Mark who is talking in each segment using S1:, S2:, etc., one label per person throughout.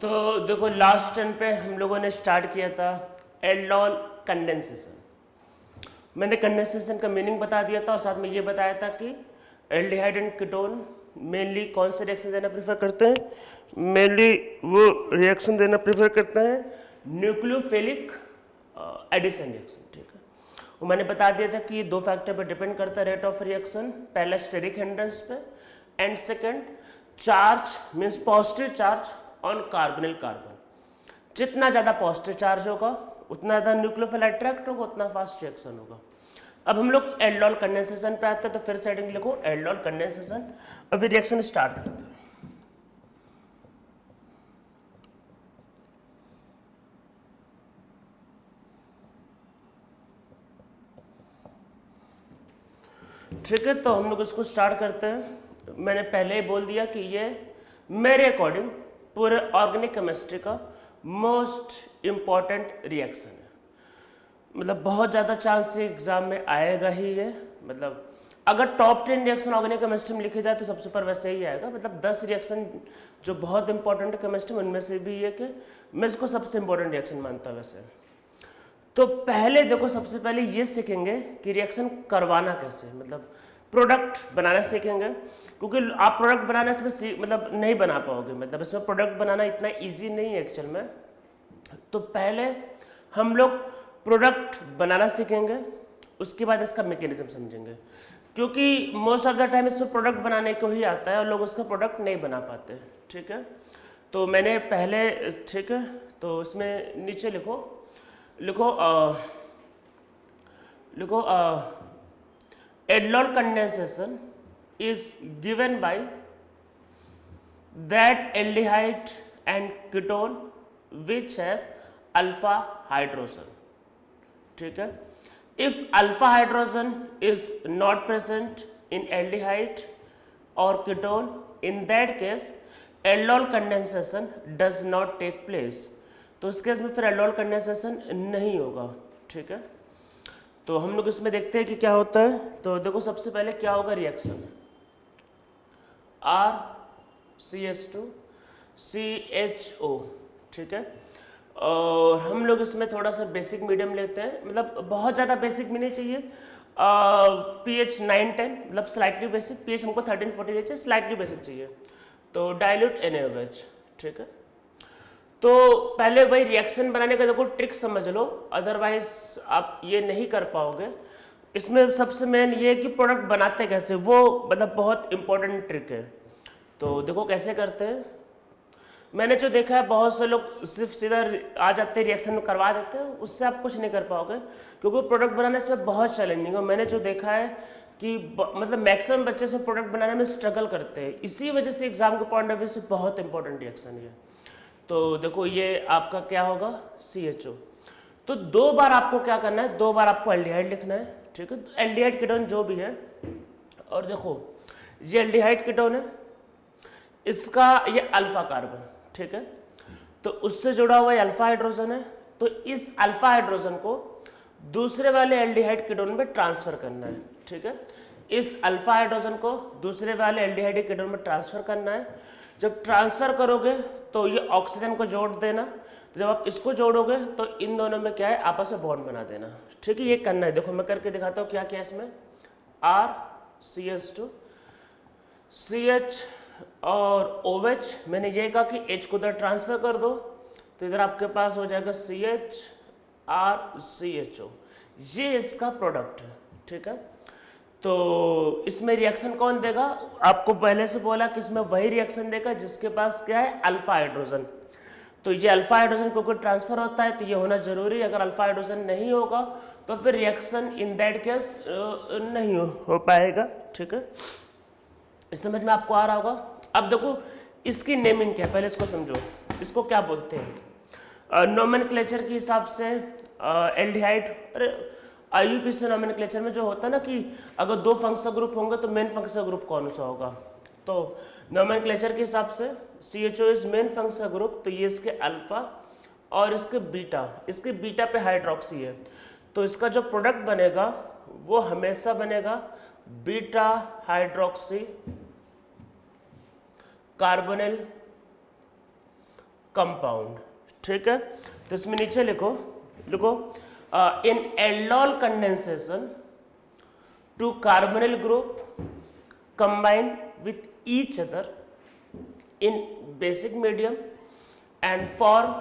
S1: तो देखो last turn पे हम लोगों ने स्टार्ट किया था एल्डोल कंडेंसेशन। मैंने कंडेंसेशन का मीनिंग बता दिया था और साथ में ये बताया था कि एल्डिहाइड एंड कीटोन मेनली कौन से रिएक्शन देना प्रेफर करते हैं। मेनली वो रिएक्शन देना प्रेफर करते हैं न्यूक्लियोफिलिक एडिशन रिएक्शन। ठीक है, वो मैंने बता दिया था कि ये दो फैक्टर पर डिपेंड करता है रेट ऑफ रिएक्शन। पहला स्टेरिक हिंड्रेंस पे and second charge means positive charge on carbonyl carbon. जितना ज़्यादा पॉजिटिव चार्ज होगा उतना ज़्यादा न्यूक्लियोफिल अट्रैक्ट होगा, उतना फास्ट रिएक्शन होगा। अब हम लोग एल्डोल कंडेंसेशन पे आते हैं, तो फिर से हेडिंग लिखो एल्डोल कंडेंसेशन। अभी रिएक्शन स्टार्ट करते हैं। ठीक है, तो हम लोग इसको स्टार्ट करते हैं। मैंने पहले ही बोल दिया कि ये मेरे अकॉर्डिंग पूरे ऑर्गेनिक केमिस्ट्री का मोस्ट इम्पॉर्टेंट रिएक्शन है। मतलब बहुत ज़्यादा चांस एग्जाम में आएगा ही है। मतलब अगर टॉप 10 रिएक्शन ऑर्गेनिक केमिस्ट्री में लिखे जाए तो सबसे ऊपर वैसे ही आएगा। मतलब 10 रिएक्शन जो बहुत इंपॉर्टेंट है केमिस्ट्री में, उनमें से भी ये कि मैं इसको सबसे इंपॉर्टेंट रिएक्शन मानता हूँ वैसे। तो पहले देखो, सबसे पहले ये सीखेंगे कि रिएक्शन करवाना कैसे, मतलब प्रोडक्ट बनाना सीखेंगे। क्योंकि आप प्रोडक्ट बनाने से मतलब नहीं बना पाओगे, मतलब इसमें प्रोडक्ट बनाना इतना इजी नहीं है एक्चुअल में। तो पहले हम लोग प्रोडक्ट बनाना सीखेंगे, उसके बाद इसका मैकेनिज्म समझेंगे। क्योंकि मोस्ट ऑफ द टाइम इसमें प्रोडक्ट बनाने को ही आता है और लोग उसका प्रोडक्ट नहीं बना पाते। ठीक है, तो मैंने पहले, ठीक है, तो इसमें नीचे लिखो aldol condensation is given by that aldehyde and ketone which have alpha hydrogen. ठीक है, if alpha hydrogen is not present in aldehyde or ketone, in that case aldol condensation does not take place. तो इस case में फिर aldol condensation नहीं होगा। ठीक है, तो हम लोग इसमें देखते हैं कि क्या होता है। तो देखो सबसे पहले क्या होगा रिएक्शन, RCH2CHO। ठीक है, और हम लोग इसमें थोड़ा सा बेसिक मीडियम लेते हैं, मतलब बहुत ज़्यादा बेसिक भी नहीं चाहिए। pH 9-10 मतलब स्लाइटली बेसिक, pH हमको 13-14 चाहिए, स्लाइटली बेसिक चाहिए। तो डाइल्यूट NaOH। ठीक है, तो पहले वही रिएक्शन बनाने का देखो ट्रिक समझ लो, अदरवाइज आप ये नहीं कर पाओगे। इसमें सबसे मेन ये है कि प्रोडक्ट बनाते कैसे, वो मतलब बहुत इंपॉर्टेंट ट्रिक है। तो देखो कैसे करते हैं। मैंने जो देखा है बहुत से लोग सिर्फ सीधा आ जाते हैं रिएक्शन करवा देते हैं, उससे आप कुछ नहीं कर पाओगे क्योंकि प्रोडक्ट बनाने इसमें बहुत चैलेंजिंग है। मैंने जो देखा है कि मतलब मैक्सिमम बच्चे से प्रोडक्ट बनाने में स्ट्रगल करते हैं, इसी वजह से एग्जाम के पॉइंट ऑफ व्यू से बहुत इंपॉर्टेंट रिएक्शन है। तो देखो ये आपका क्या होगा CHO। तो दो बार आपको क्या करना है, दो बार आपको एल्डिहाइड लिखना है। ठीक है, तो एल्डिहाइड कीटोन जो भी है, और देखो ये एल्डिहाइड कीटोन है, इसका ये अल्फा कार्बन। ठीक है, तो उससे जुड़ा हुआ अल्फा हाइड्रोजन है। तो इस अल्फा हाइड्रोजन को दूसरे वाले एल्डिहाइड कीटोन में ट्रांसफर करना है। ठीक है, इस अल्फा हाइड्रोजन को दूसरे वाले एल्डिहाइड कीटोन में ट्रांसफर करना है। जब ट्रांसफर करोगे तो ये ऑक्सीजन को जोड़ देना, तो जब आप इसको जोड़ोगे तो इन दोनों में क्या है, आपस में बॉन्ड बना देना। ठीक है, ये करना है। देखो मैं करके दिखाता हूँ क्या क्या इसमें। RCH2 CH और OH, मैंने ये कहा कि H को उधर ट्रांसफर कर दो, तो इधर आपके पास हो जाएगा CHRCHO। ये इसका प्रोडक्ट है। ठीक है, तो इसमें रिएक्शन कौन देगा, आपको पहले से बोला कि इसमें वही रिएक्शन देगा जिसके पास क्या है, अल्फा हाइड्रोजन। तो ये अल्फा हाइड्रोजन को ट्रांसफर होता है तो ये होना जरूरी है। अगर अल्फा हाइड्रोजन नहीं होगा तो फिर रिएक्शन इन दैट केस नहीं हो पाएगा। ठीक है, इस समझ में आपको आ रहा होगा। अब देखो इसकी नेमिंग क्या है, पहले इसको समझो, इसको क्या बोलते हैं। नोमेनक्लेचर के हिसाब से एल्डिहाइड, अरे IUPAC नोमेनक्लेचर में जो होता है ना कि अगर दो फंक्शनल ग्रुप होंगे तो मेन फंक्शनल ग्रुप कौन सा होगा। तो नोमेनक्लेचर के हिसाब से CHO is main functional group, तो ये इसके अल्फा और इसके बीटा पे हाइड्रोक्सी है। तो इसका जो प्रोडक्ट बनेगा वो हमेशा बनेगा बीटा हाइड्रोक्सी कार्बोनिल कंपाउंड, ठीक है। तो इसमें नीचे लिखो लिखो in aldol condensation two carbonyl group combine with each other in basic medium and form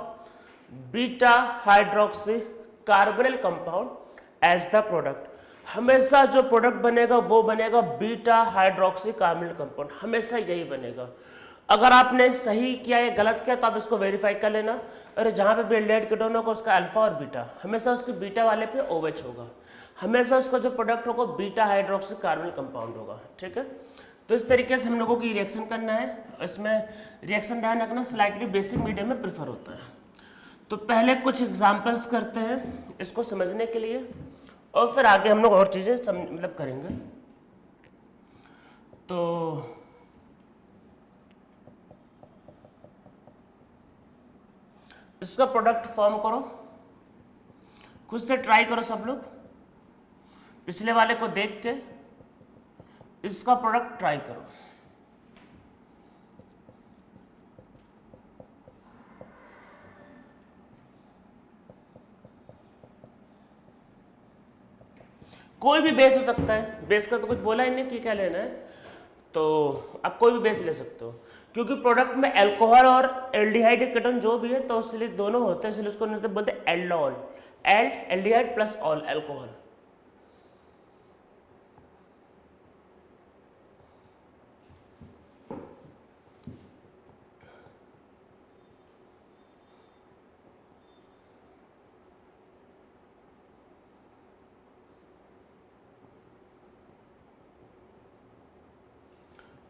S1: beta hydroxy carbonyl compound as the product। हमेशा जो प्रोडक्ट बनेगा वो बनेगा बीटा हाइड्रोक्सी कार्बोनिल कंपाउंड, हमेशा यही बनेगा। अगर आपने सही किया या गलत किया तो आप इसको वेरीफाई कर लेना। अरे जहाँ पे भी एल्डिहाइड कीटोन होगा उसका अल्फा और बीटा, हमेशा उसके बीटा वाले पे OH होगा, हमेशा उसका जो प्रोडक्ट होगा बीटा हाइड्रोक्सी कार्बोनिल कंपाउंड होगा, ठीक है। तो इस तरीके से हम लोगों की रिएक्शन करना है। इसमें रिएक्शन ध्यान रखना स्लाइटली बेसिक मीडियम में प्रेफर होता है। तो पहले कुछ एग्जांपल्स करते हैं इसको समझने के लिए, और फिर आगे हम लोग और चीज़ें मतलब करेंगे। तो इसका प्रोडक्ट फॉर्म करो, खुद से ट्राई करो सब लोग, पिछले वाले को देख के इसका प्रोडक्ट ट्राई करो। कोई भी बेस हो सकता है, बेस का तो कुछ बोला ही नहीं कि क्या लेना है, तो आप कोई भी बेस ले सकते हो, क्योंकि प्रोडक्ट में अल्कोहल और एल्डिहाइड कीटोन जो भी है तो इसलिए दोनों होते हैं, इसलिए उसको बोलते हैं aldol, aldehyde plus all alcohol.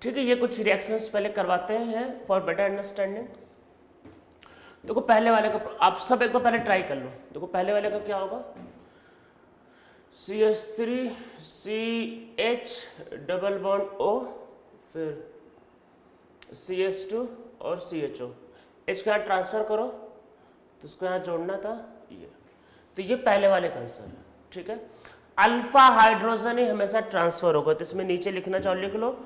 S1: ठीक है, ये कुछ रिएक्शंस पहले करवाते हैं फॉर बेटर अंडरस्टैंडिंग। देखो पहले वाले का आप सब एक बार पहले ट्राई कर लो। देखो पहले वाले का क्या होगा, CH3 CH double bond O, फिर CH2 और CHO, H का यहाँ ट्रांसफर करो तो उसको यहाँ जोड़ना था ये। तो ये पहले वाले का आंसर है, ठीक है। अल्फा हाइड्रोजन ही हमेशा ट्रांसफर होगा, तो इसमें नीचे लिखना चाहो लिख लो,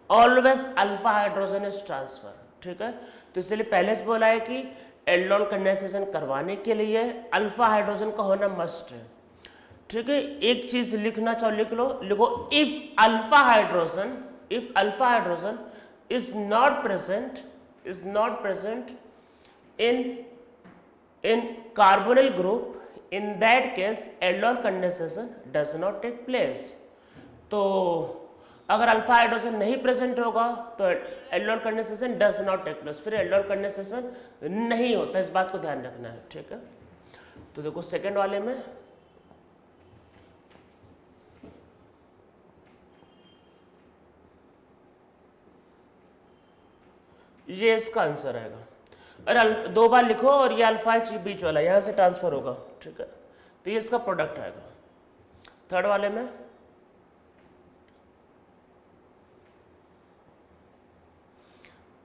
S1: always alpha hydrogen is transfer, ठीक है। तो इसलिए पहले से बोला है कि एल्डोल कंडेंसेशन करवाने के लिए अल्फा हाइड्रोजन का होना मस्ट है, ठीक है। एक चीज लिखना चाहो लिख लो, लिखो if alpha hydrogen is not present in carbonyl group, in that case aldol condensation does not take place। तो अगर अल्फा हाइड्रोजन नहीं प्रेजेंट होगा तो aldol condensation does not take place, फिर एल्डोल कंडेंसेशन नहीं होता, इस बात को ध्यान रखना है, ठीक है। तो देखो सेकंड वाले में ये इसका आंसर आएगा। अरे दो बार लिखो और ये अल्फा बीच वाला यहां से ट्रांसफर होगा, ठीक है। तो ये इसका प्रोडक्ट आएगा। थर्ड वाले में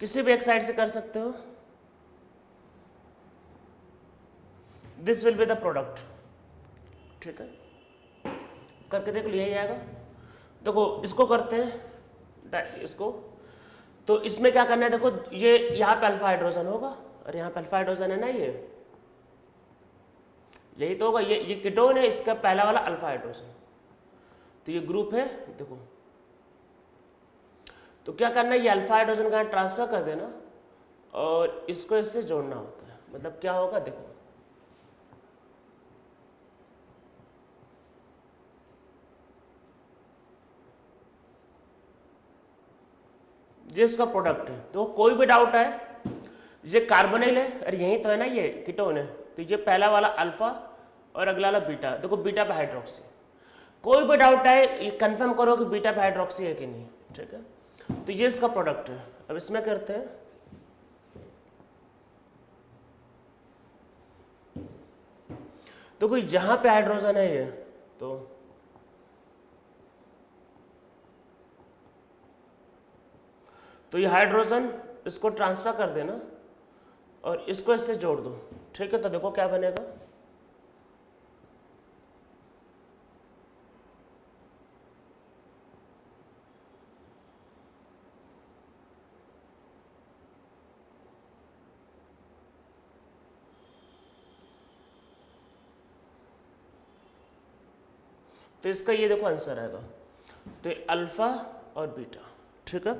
S1: किसी भी एक साइड से कर सकते हो, this will be the product, ठीक है। करके देख लो यही आएगा। देखो इसको करते हैं इसको, तो इसमें क्या करना है, देखो ये यहाँ पे अल्फा हाइड्रोजन होगा और यहाँ पे अल्फा हाइड्रोजन है ना, ये यही तो होगा, ये कीटोन है, इसका पहला वाला अल्फा हाइड्रोजन, तो ये ग्रुप है। देखो तो क्या करना है, ये अल्फा हाइड्रोजन का ट्रांसफर कर देना और इसको इससे जोड़ना होता है। मतलब क्या होगा, देखो ये इसका प्रोडक्ट है। तो कोई भी डाउट है, ये कार्बोनिल है, अरे यही तो है ना, ये कीटोन है, तो ये पहला वाला अल्फा और अगला वाला बीटा, देखो बीटा पे हाइड्रोक्सी। कोई भी डाउट है ये कंफर्म करो कि बीटा पे हाइड्रोक्सी है कि नहीं, ठीक है। तो ये इसका प्रोडक्ट है। अब इसमें करते हैं, तो कोई जहां पे हाइड्रोजन है ये, तो ये हाइड्रोजन इसको ट्रांसफर कर देना और इसको इससे जोड़ दो, ठीक है। तो देखो क्या बनेगा, तो इसका ये देखो आंसर आएगा, तो अल्फा और बीटा। ठीक है,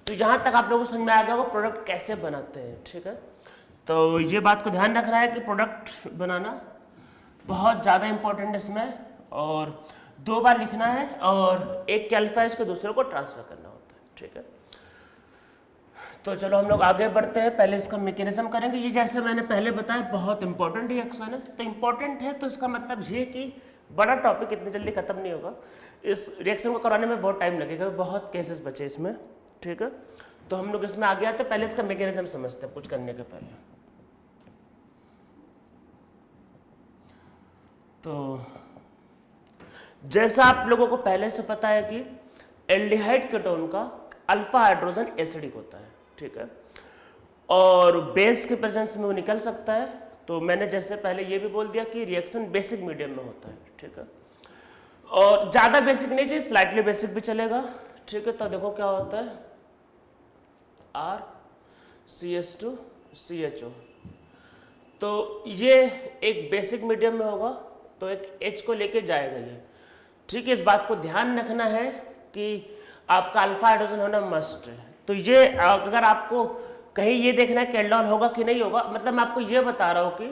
S1: तो यहाँ तक आप लोगों को समझ में आ गया होगा प्रोडक्ट कैसे बनाते हैं। ठीक है, तो ये बात को ध्यान रखना है कि प्रोडक्ट बनाना बहुत ज़्यादा इंपॉर्टेंट है इसमें, और 2 बार लिखना है, और एक के अल्फा है इसको दूसरे को ट्रांसफर करना होता है। ठीक है, तो चलो हम लोग आगे बढ़ते हैं। पहले इसका मैकेनिज्म करेंगे। ये जैसे मैंने पहले बताया बहुत इंपॉर्टेंट रिएक्शन है, तो इंपॉर्टेंट है तो इसका मतलब ये कि बड़ा टॉपिक इतनी जल्दी खत्म नहीं होगा, इस रिएक्शन को कराने में बहुत टाइम लगेगा, बहुत केसेस बचे इसमें। ठीक है, तो हम लोग इसमें आगे आते हैं, पहले इसका मैकेनिज्म समझते हैं कुछ करने के पहले। तो जैसा आप लोगों को पहले से पता है कि एल्डिहाइड कीटोन का अल्फा हाइड्रोजन एसिडिक होता है। ठीक है, और बेस के प्रेजेंस में वो निकल सकता है। तो मैंने जैसे पहले ये भी बोल दिया कि रिएक्शन बेसिक मीडियम में होता है। ठीक है, और ज़्यादा बेसिक नहीं चाहिए, स्लाइटली बेसिक भी चलेगा। ठीक है, तो देखो क्या होता है, RCH2CHO, तो ये एक बेसिक मीडियम में होगा, तो एक H को लेके जाएगा ये। ठीक है, इस बात को ध्यान रखना है कि आपका अल्फा हाइड्रोजन होना मस्ट है। तो ये अगर आपको कहीं ये देखना है कि एल्डोल होगा कि नहीं होगा, मतलब मैं आपको ये बता रहा हूँ कि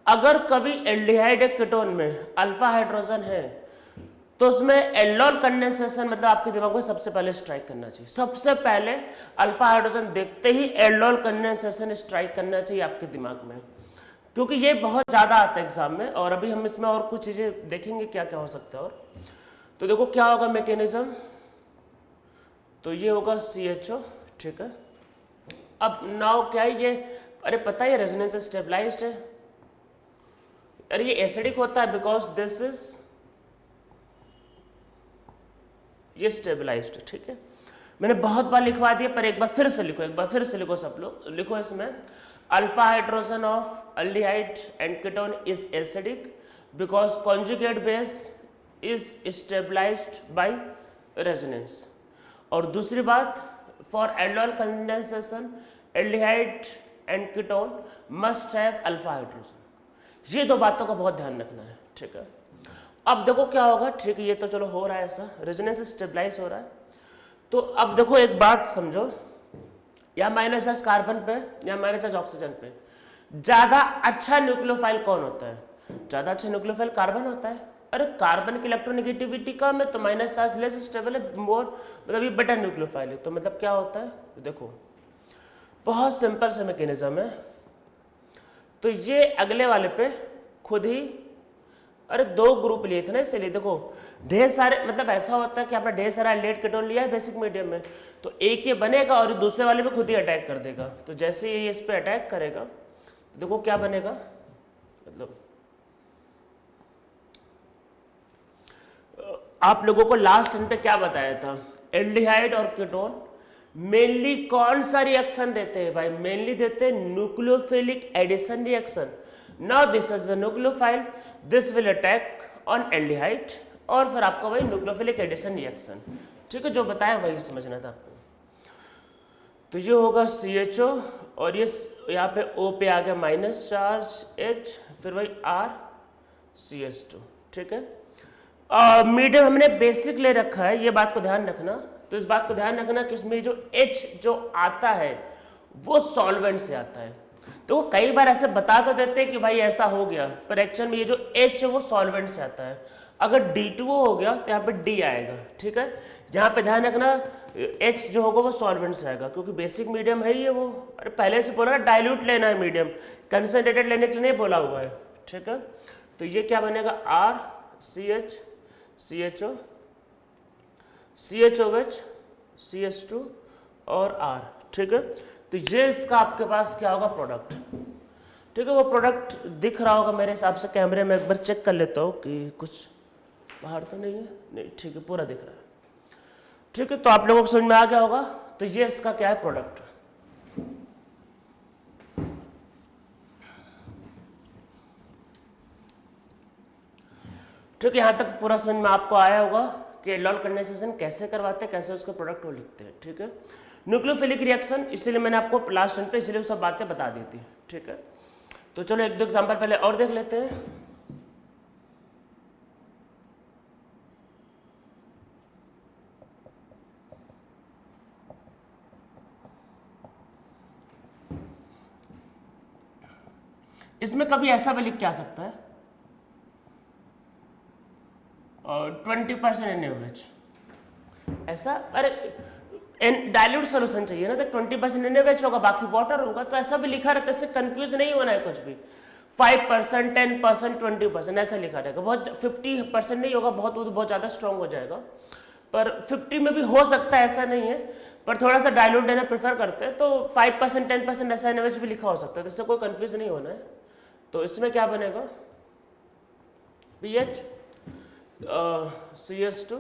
S1: अगर कभी एल्डिहाइड कीटोन में अल्फा हाइड्रोजन है तो उसमें एल्डोल कंडेंसेशन मतलब आपके दिमाग में सबसे पहले स्ट्राइक करना चाहिए। सबसे पहले अल्फा हाइड्रोजन देखते ही एल्डोल कंडेंसेशन स्ट्राइक करना चाहिए आपके दिमाग में, क्योंकि ये बहुत ज़्यादा आता है एग्जाम में, और अभी हम इसमें और कुछ चीज़ें देखेंगे क्या क्या हो सकता है। और तो देखो क्या होगा मैकेनिज्म, तो ये होगा CHO। ठीक है, अब नाउ क्या है ये, अरे पता है रेजोनेंस स्टेबलाइज्ड है, अरे ये एसिडिक होता है बिकॉज दिस इज ये स्टेबलाइज्ड। ठीक है, मैंने बहुत बार लिखवा दिया, पर एक बार फिर से लिखो, एक बार फिर से लिखो, सब लोग लिखो इसमें, alpha hydrogen of aldehyde and ketone is acidic because conjugate base is stabilised by resonance. और दूसरी बात, for aldol condensation aldehyde and ketone must have alpha hydrogen. ये 2 बातों का बहुत ध्यान रखना है। ठीक है, अब देखो क्या होगा। ठीक है, ये तो चलो हो रहा है, ऐसा रेजोनेंस स्टेबलाइज हो रहा है। तो अब देखो एक बात समझो, या माइनस चार्ज कार्बन पे या माइनस चार्ज ऑक्सीजन पे ज्यादा अच्छा न्यूक्लियोफाइल कौन होता है? ज्यादा अच्छा न्यूक्लियोफाइल कार्बन होता है। अरे कार्बन की इलेक्ट्रोनेगेटिविटी कम है तो माइनस चार्ज लेस स्टेबल है, मोर मतलब ये बेटर न्यूक्लियोफाइल है। तो मतलब क्या होता है, तो देखो बहुत सिंपल सा मैकेनिज्म है। तो ये अगले वाले पे खुद ही, अरे 2 ग्रुप लिए थे ना, इसलिए देखो ढेर सारे, मतलब ऐसा होता है कि आपने ढेर सारा एल्डिहाइड कीटोन लिया है बेसिक मीडियम में, तो एक ये बनेगा और दूसरे वाले पे खुद ही अटैक कर देगा। तो जैसे ये इस पे अटैक करेगा तो देखो क्या बनेगा, मतलब आप लोगों को लास्ट टाइम पे क्या बताया था, एल्डिहाइड और कीटोन मेनली कौन सा रिएक्शन देते हैं भाई? मेनली देते हैं nucleophilic addition reaction. Now this is the nucleophile, this will attack on aldehyde, और फिर आपको वही न्यूक्लियोफिलिक एडिशन रिएक्शन। ठीक है, जो बताया वही समझना था आपको। तो ये होगा CHO, और ये यहाँ पे O पे आ गया माइनस चार्ज H, फिर वही RCH2। ठीक है, मीडियम हमने बेसिक ले रखा है, ये बात को ध्यान रखना। तो इस बात को ध्यान रखना कि इसमें जो H जो आता है वो सॉल्वेंट से आता है। तो वो कई बार ऐसे बता तो देते हैं कि भाई ऐसा हो गया, पर एक्चुअल में ये जो H है वो सॉल्वेंट से आता है। अगर D2O हो गया तो यहाँ पे D आएगा। ठीक है, यहाँ पे ध्यान रखना H जो होगा वो सॉल्वेंट से आएगा, क्योंकि बेसिक मीडियम है ये वो। अरे पहले से बोला डाइल्यूट लेना है मीडियम, कंसनट्रेटेड लेने के लिए नहीं बोला हुआ है। ठीक है, तो ये क्या बनेगा, RCH CHO CHOH CH2 और R। ठीक है, तो ये इसका आपके पास क्या होगा, प्रोडक्ट। ठीक है, वो प्रोडक्ट दिख रहा होगा मेरे हिसाब से, कैमरे में एक बार चेक कर लेता हूँ कि कुछ बाहर तो नहीं है, नहीं ठीक है पूरा दिख रहा है। ठीक है, तो आप लोगों को समझ में आ गया होगा। तो ये इसका क्या है, प्रोडक्ट। ठीक है, यहाँ तक पूरा समझ में आपको आया होगा कि एल्डोल कंडेंसेशन कैसे करवाते हैं, कैसे उसका प्रोडक्ट वो लिखते हैं। ठीक है, न्यूक्लियोफिलिक रिएक्शन, इसलिए मैंने आपको लास्ट टाइम पे इसलिए वो सब बातें बता दी थी। ठीक है, तो चलो 1-2 एग्जांपल पहले और देख लेते हैं। इसमें कभी ऐसा भी लिख के आ सकता है 20% NaOH ऐसा। अरे डाइल्यूट सोल्यूशन चाहिए ना, तो 20% NaOH होगा, बाकी वाटर होगा, तो ऐसा भी लिखा रहता है, इससे कंफ्यूज नहीं होना है कुछ भी। 5%, 10%, 20% ऐसा लिखा रहेगा। बहुत 50% नहीं होगा, बहुत ज़्यादा स्ट्रॉन्ग हो जाएगा, पर 50 में भी हो सकता है, ऐसा नहीं है, पर थोड़ा सा डाइल्यूट लेना प्रेफर करते हैं, तो 5%, 10% ऐसा NaOH भी लिखा हो सकता है, तो इससे कोई कंफ्यूज नहीं होना है। तो इसमें क्या बनेगा, pH CH2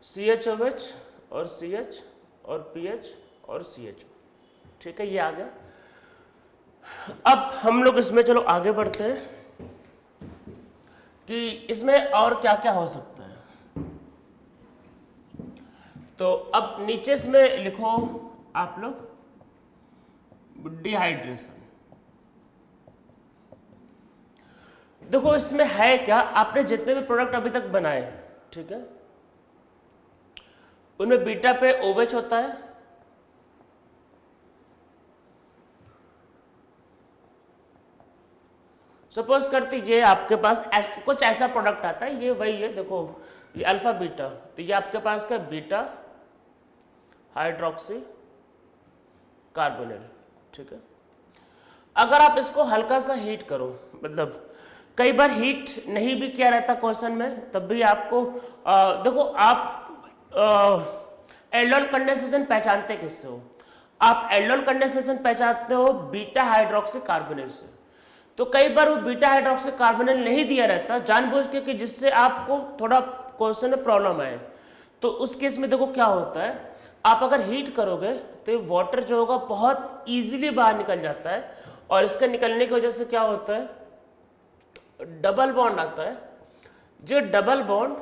S1: CHOH और CH और pH और CHO, ठीक है, ये आ गया। अब हम लोग इसमें चलो आगे बढ़ते हैं कि इसमें और क्या क्या हो सकता है। तो अब नीचे इसमें लिखो आप लोग डिहाइड्रेशन। देखो इसमें है क्या, आपने जितने भी प्रोडक्ट अभी तक बनाए, ठीक है, उनमें बीटा पे OH होता है, सपोज करती ये आपके पास कुछ ऐसा प्रोडक्ट आता है, ये वही है, देखो ये अल्फा बीटा, तो ये आपके पास का बीटा हाइड्रोक्सी कार्बोनिल, ठीक है। अगर आप इसको हल्का सा हीट करो, मतलब कई बार हीट नहीं भी किया रहता क्वेश्चन में, तब भी आपको देखो आप एल्डोल कंडेंसेशन पहचानते किससे हो, आप एल्डोल कंडेंसेशन पहचानते हो बीटा हाइड्रोक्सी कार्बोनिल से। तो कई बार वो बीटा हाइड्रोक्सी कार्बोनिल नहीं दिया रहता जानबूझ के, कि जिससे आपको थोड़ा क्वेश्चन में प्रॉब्लम आए। तो उस केस में देखो क्या होता है, आप अगर हीट करोगे तो वाटर जो होगा बहुत इजीली बाहर निकल जाता है, और इसके निकलने की वजह से क्या होता है, डबल बॉन्ड आता है। जो डबल बॉन्ड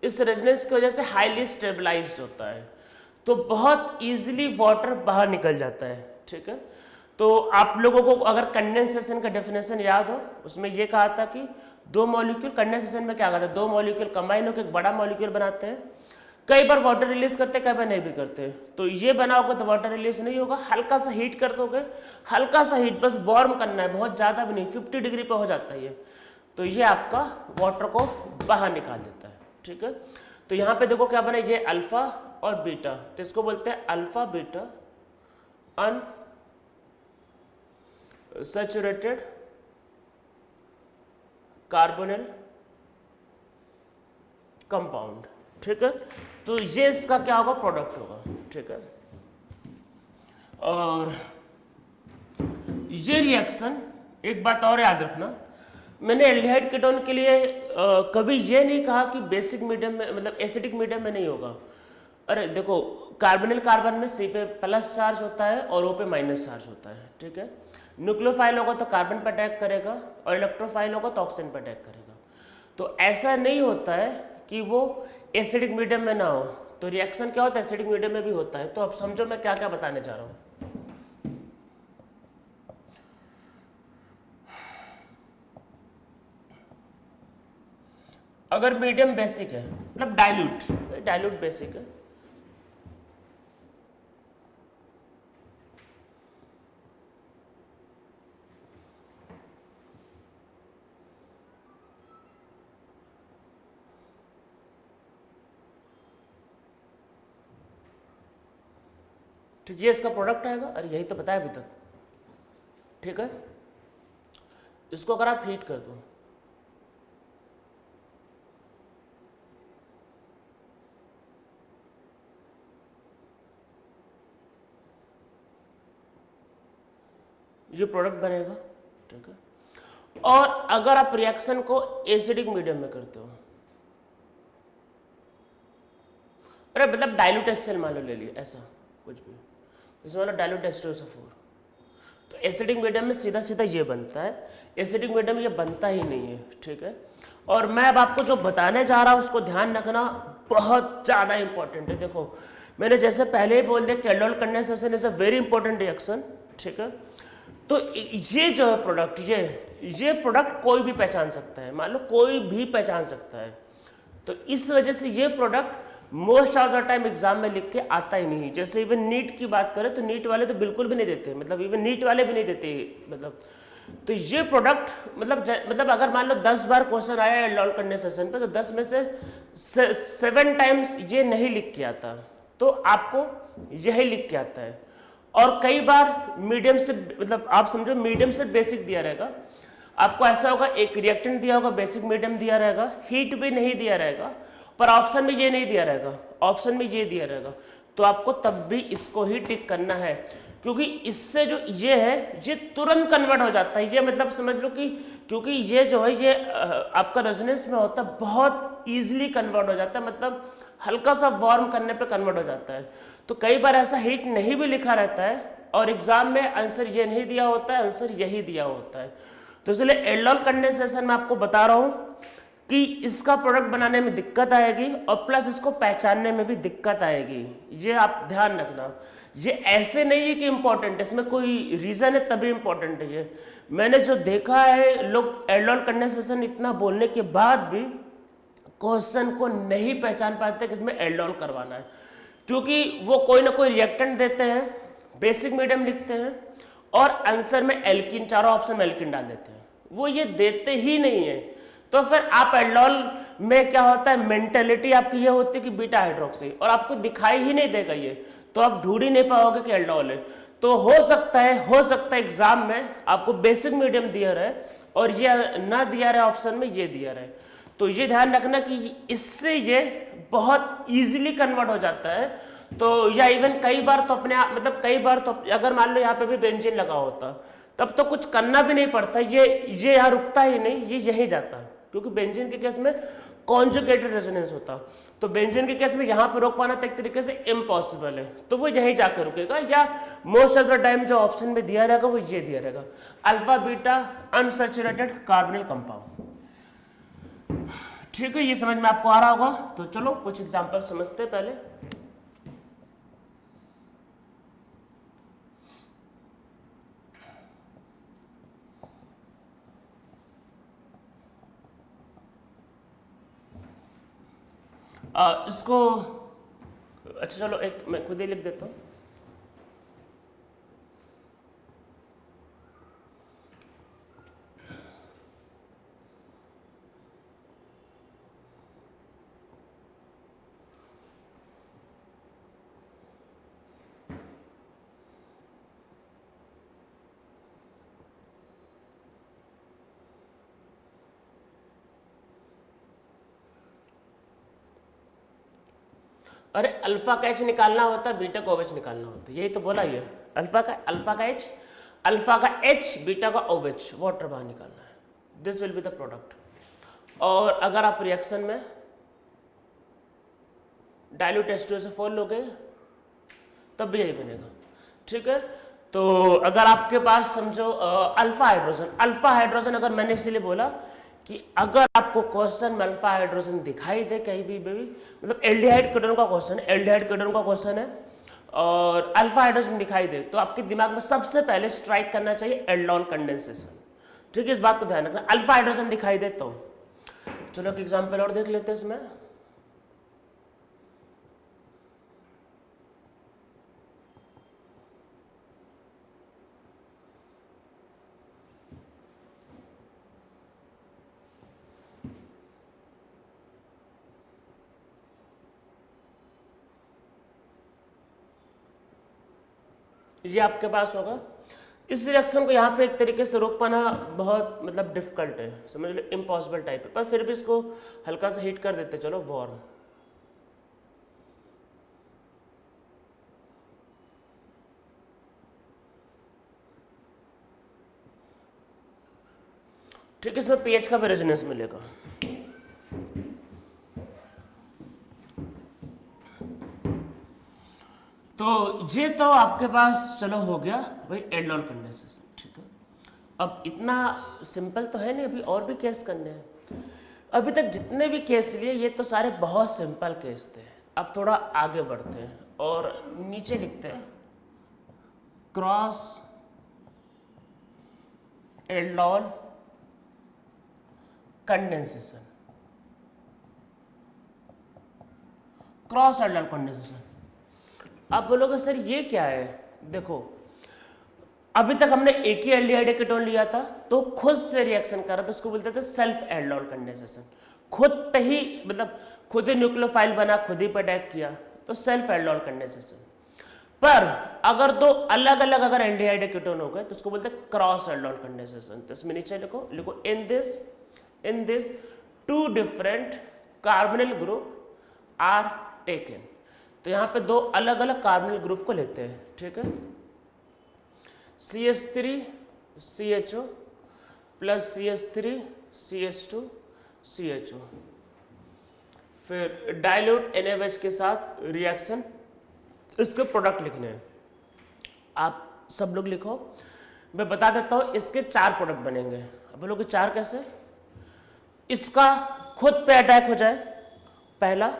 S1: इस रेजोनेंस की वजह से हाईली स्टेबलाइज्ड होता है, तो बहुत इजीली वाटर बाहर निकल जाता है, ठीक है। तो आप लोगों को अगर कंडेंसेशन का डेफिनेशन याद हो, उसमें ये कहा था कि दो मॉलिक्यूल, कंडेंसेशन में क्या कहा था, दो मॉलिक्यूल कंबाइन होकर एक बड़ा मॉलिक्यूल बनाते हैं। कई बार वाटर रिलीज करते, कई बार नहीं भी करते। तो ये बनाओगे तो वाटर रिलीज नहीं होगा, हल्का सा हीट कर दोगे, हल्का सा हीट, बस वार्म करना है, बहुत ज़्यादा भी नहीं, 50 डिग्री पे हो जाता है ये, तो ये आपका वाटर को बाहर निकाल देता है, ठीक है। तो यहाँ पे देखो क्या बना, ये अल्फा और बीटा, तो इसको बोलते हैं alpha beta unsaturated carbonyl compound, ठीक है। तो ये इसका क्या होगा, प्रोडक्ट होगा, ठीक है। और ये रिएक्शन, एक बात और याद रखना, मैंने एल्डिहाइड कीटोन के लिए कभी ये नहीं कहा कि बेसिक मीडियम में, मतलब एसिडिक मीडियम में नहीं होगा। अरे देखो, कार्बोनिल कार्बन में C पे प्लस चार्ज होता है और O पे माइनस चार्ज होता है, ठीक है। न्यूक्लियोफाइल होगा तो कार्बन पर अटैक करेगा, और इलेक्ट्रोफाइल होगा तो ऑक्सीजन पर अटैक करेगा। तो ऐसा नहीं होता है कि वो एसिडिक मीडियम में ना हो, तो रिएक्शन क्या होता है, एसिडिक मीडियम में भी होता है। तो अब समझो मैं क्या क्या बताने जा रहा हूँ। अगर मीडियम बेसिक है, मतलब डाइल्यूट बेसिक है, ठीक, ये इसका प्रोडक्ट आएगा। अरे यही तो बताया अभी तक, ठीक है। इसको अगर आप हीट कर दो, ये प्रोडक्ट बनेगा, ठीक है। और अगर आप रिएक्शन को एसिडिक मीडियम में करते हो, अरे मतलब डाइल्यूट HCl मान लो ले लिया, ऐसा कुछ भी, इसमें मान लो डाइल्यूट H2SO4, तो एसिडिक मीडियम में सीधा सीधा ये बनता है, एसिडिक मीडियम में ये बनता ही नहीं है, ठीक है। और मैं अब आपको जो बताने जा रहा हूँ उसको ध्यान रखना, बहुत ज़्यादा इंपॉर्टेंट है। देखो मैंने जैसे पहले ही बोल दिया कि aldol condensation is a very important reaction, ठीक है। तो ये जो है प्रोडक्ट, ये प्रोडक्ट कोई भी पहचान सकता है, मान लो कोई भी पहचान सकता है। तो इस वजह से ये product most of the time exam में लिख के आता ही नहीं। जैसे इवन नीट की बात करें तो नीट वाले तो बिल्कुल भी नहीं देते, मतलब इवन नीट वाले भी नहीं देते, मतलब तो ये प्रोडक्ट मतलब अगर मान लो 10 बार क्वेश्चन आया एडलॉल करने सेशन पे तो 10 में से 7 टाइम्स ये नहीं लिख के आता, तो आपको यही लिख के आता है। और कई बार मीडियम से, मतलब आप समझो मीडियम से बेसिक दिया रहेगा, आपको ऐसा होगा एक रिएक्टेंट दिया होगा, बेसिक मीडियम दिया रहेगा, हीट भी नहीं दिया रहेगा, पर ऑप्शन में ये नहीं दिया रहेगा, ऑप्शन में ये दिया रहेगा, तो आपको तब भी इसको ही टिक करना है, क्योंकि इससे जो ये है ये तुरंत कन्वर्ट हो जाता है। ये मतलब समझ लो कि क्योंकि ये जो है ये आपका रेजोनेंस में होता है, बहुत ईजिली कन्वर्ट हो जाता है, मतलब हल्का सा वार्म करने पे कन्वर्ट हो जाता है। तो कई बार ऐसा हीट नहीं भी लिखा रहता है और एग्जाम में आंसर ये नहीं दिया होता है, आंसर यही दिया होता है। तो इसलिए एल्डोल कंडेंसेशन में आपको बता रहा हूं कि इसका प्रोडक्ट बनाने में दिक्कत आएगी और प्लस इसको पहचानने में भी दिक्कत आएगी, ये आप ध्यान रखना। ये ऐसे नहीं है कि इंपॉर्टेंट है, इसमें कोई रीजन है तभी इंपॉर्टेंट है। ये मैंने जो देखा है, लोग एल्डोल कंडेंसेशन इतना बोलने के बाद भी क्वेश्चन को नहीं पहचान पाते कि इसमें एल्डोल करवाना है, क्योंकि वो कोई ना कोई रिएक्टेंट देते हैं, बेसिक मीडियम लिखते हैं और आंसर में एल्किन, चारों ऑप्शन में एल्किन डाल देते हैं, वो ये देते ही नहीं है। तो फिर आप एल्डोल में क्या होता है, मेंटेलिटी आपकी ये होती है कि बीटा हाइड्रोक्सी, और आपको दिखाई ही नहीं देगा ये, तो आप ढूंढ ही नहीं पाओगे कि एल्डोल है। तो हो सकता है एग्जाम में आपको बेसिक मीडियम दिया रहे और ये ना दिया रहे, ऑप्शन में ये दिया रहे, तो ये ध्यान रखना कि इससे ये बहुत इजीली कन्वर्ट हो जाता है। तो या इवन कई बार तो अपने आप, मतलब कई बार तो अगर मान लो यहाँ पे भी बेंजीन लगा होता तब तो कुछ करना भी नहीं पड़ता, ये यहाँ रुकता ही नहीं, ये यहीं जाता, क्योंकि बेंजीन के केस में कॉन्जुगेटेड रेजोनेंस होता, तो बेंजीन के केस में यहाँ पे रोक पाना तो एक तरीके से इम्पॉसिबल है, तो वो यहीं जाकर रुकेगा। या मोस्ट ऑफ द टाइम जो ऑप्शन में दिया रहेगा वो ये दिया रहेगा, alpha beta unsaturated carbonyl compound. ठीक है, ये समझ में आपको आ रहा होगा। तो चलो कुछ एग्जांपल समझते हैं पहले। इसको अच्छा चलो एक मैं खुद ही लिख देता हूँ। अरे अल्फा का एच निकालना होता है, बीटा का ओवेच निकालना होता है, यही तो बोला ये। अल्फा का एच बीटा का ओवेच वाटर बाहर निकालना है, this will be the product. और अगर आप रिएक्शन में डाइल्यूट H2SO4 लोगे तब भी यही बनेगा। ठीक है, तो अगर आपके पास समझो अल्फा हाइड्रोजन अगर मैंने इसीलिए बोला कि अगर आपको क्वेश्चन में अल्फा हाइड्रोजन दिखाई दे कहीं भी, मतलब एल्डिहाइड कीटोन का क्वेश्चन है और अल्फा हाइड्रोजन दिखाई दे, तो आपके दिमाग में सबसे पहले स्ट्राइक करना चाहिए एल्डोल कंडेंसेशन। ठीक है, इस बात को ध्यान रखना, अल्फा हाइड्रोजन दिखाई दे तो। चलो एक एग्जाम्पल और देख लेते हैं इसमें। ये आपके पास होगा। इस रिएक्शन को यहाँ पे एक तरीके से रोक पाना बहुत मतलब डिफिकल्ट है, समझ लो इम्पॉसिबल टाइप है, पर फिर भी इसको हल्का सा हीट कर देते चलो, वार्म। ठीक है, इसमें पीएच का भी रेजोनेंस मिलेगा। तो ये तो आपके पास चलो हो गया भाई एल्डोल कंडेंसेशन। ठीक है, अब इतना सिंपल तो है नहीं, अभी और भी केस करने हैं। अभी तक जितने भी केस लिए ये तो सारे बहुत सिंपल केस थे। अब थोड़ा आगे बढ़ते हैं और नीचे लिखते हैं cross aldol condensation. Cross aldehyde condensation. आप बोलोगे सर ये क्या है? देखो अभी तक हमने एक ही एल्डिहाइड कीटोन लिया था तो खुद से रिएक्शन कर रहा था, उसको बोलते थे सेल्फ एल्डिहाइड कंडेंसेशन। खुद पे ही मतलब खुद ही न्यूक्लियोफाइल बना, खुद ही पे अटैक किया, तो सेल्फ एल्डिहाइड कंडेंसेशन। पर अगर दो अलग अलग अगर एल्डिहाइड कीटोन हो गए तो उसको बोलते हैं क्रॉस एल्डिहाइड कंडेंसेशन। तो इसमें नीचे लिखो in this two different carbonyl group are taken. तो यहाँ पे दो अलग अलग कार्बोनिल ग्रुप को लेते हैं, ठीक है। CH3 CHO plus CH3 CH2 CHO, फिर डाइल्यूट NaOH के साथ रिएक्शन, इसके प्रोडक्ट लिखने हैं। आप सब लोग लिखो, मैं बता देता हूँ इसके 4 प्रोडक्ट बनेंगे। अब बोलोगे 4 कैसे? इसका खुद पे अटैक हो जाए पहला,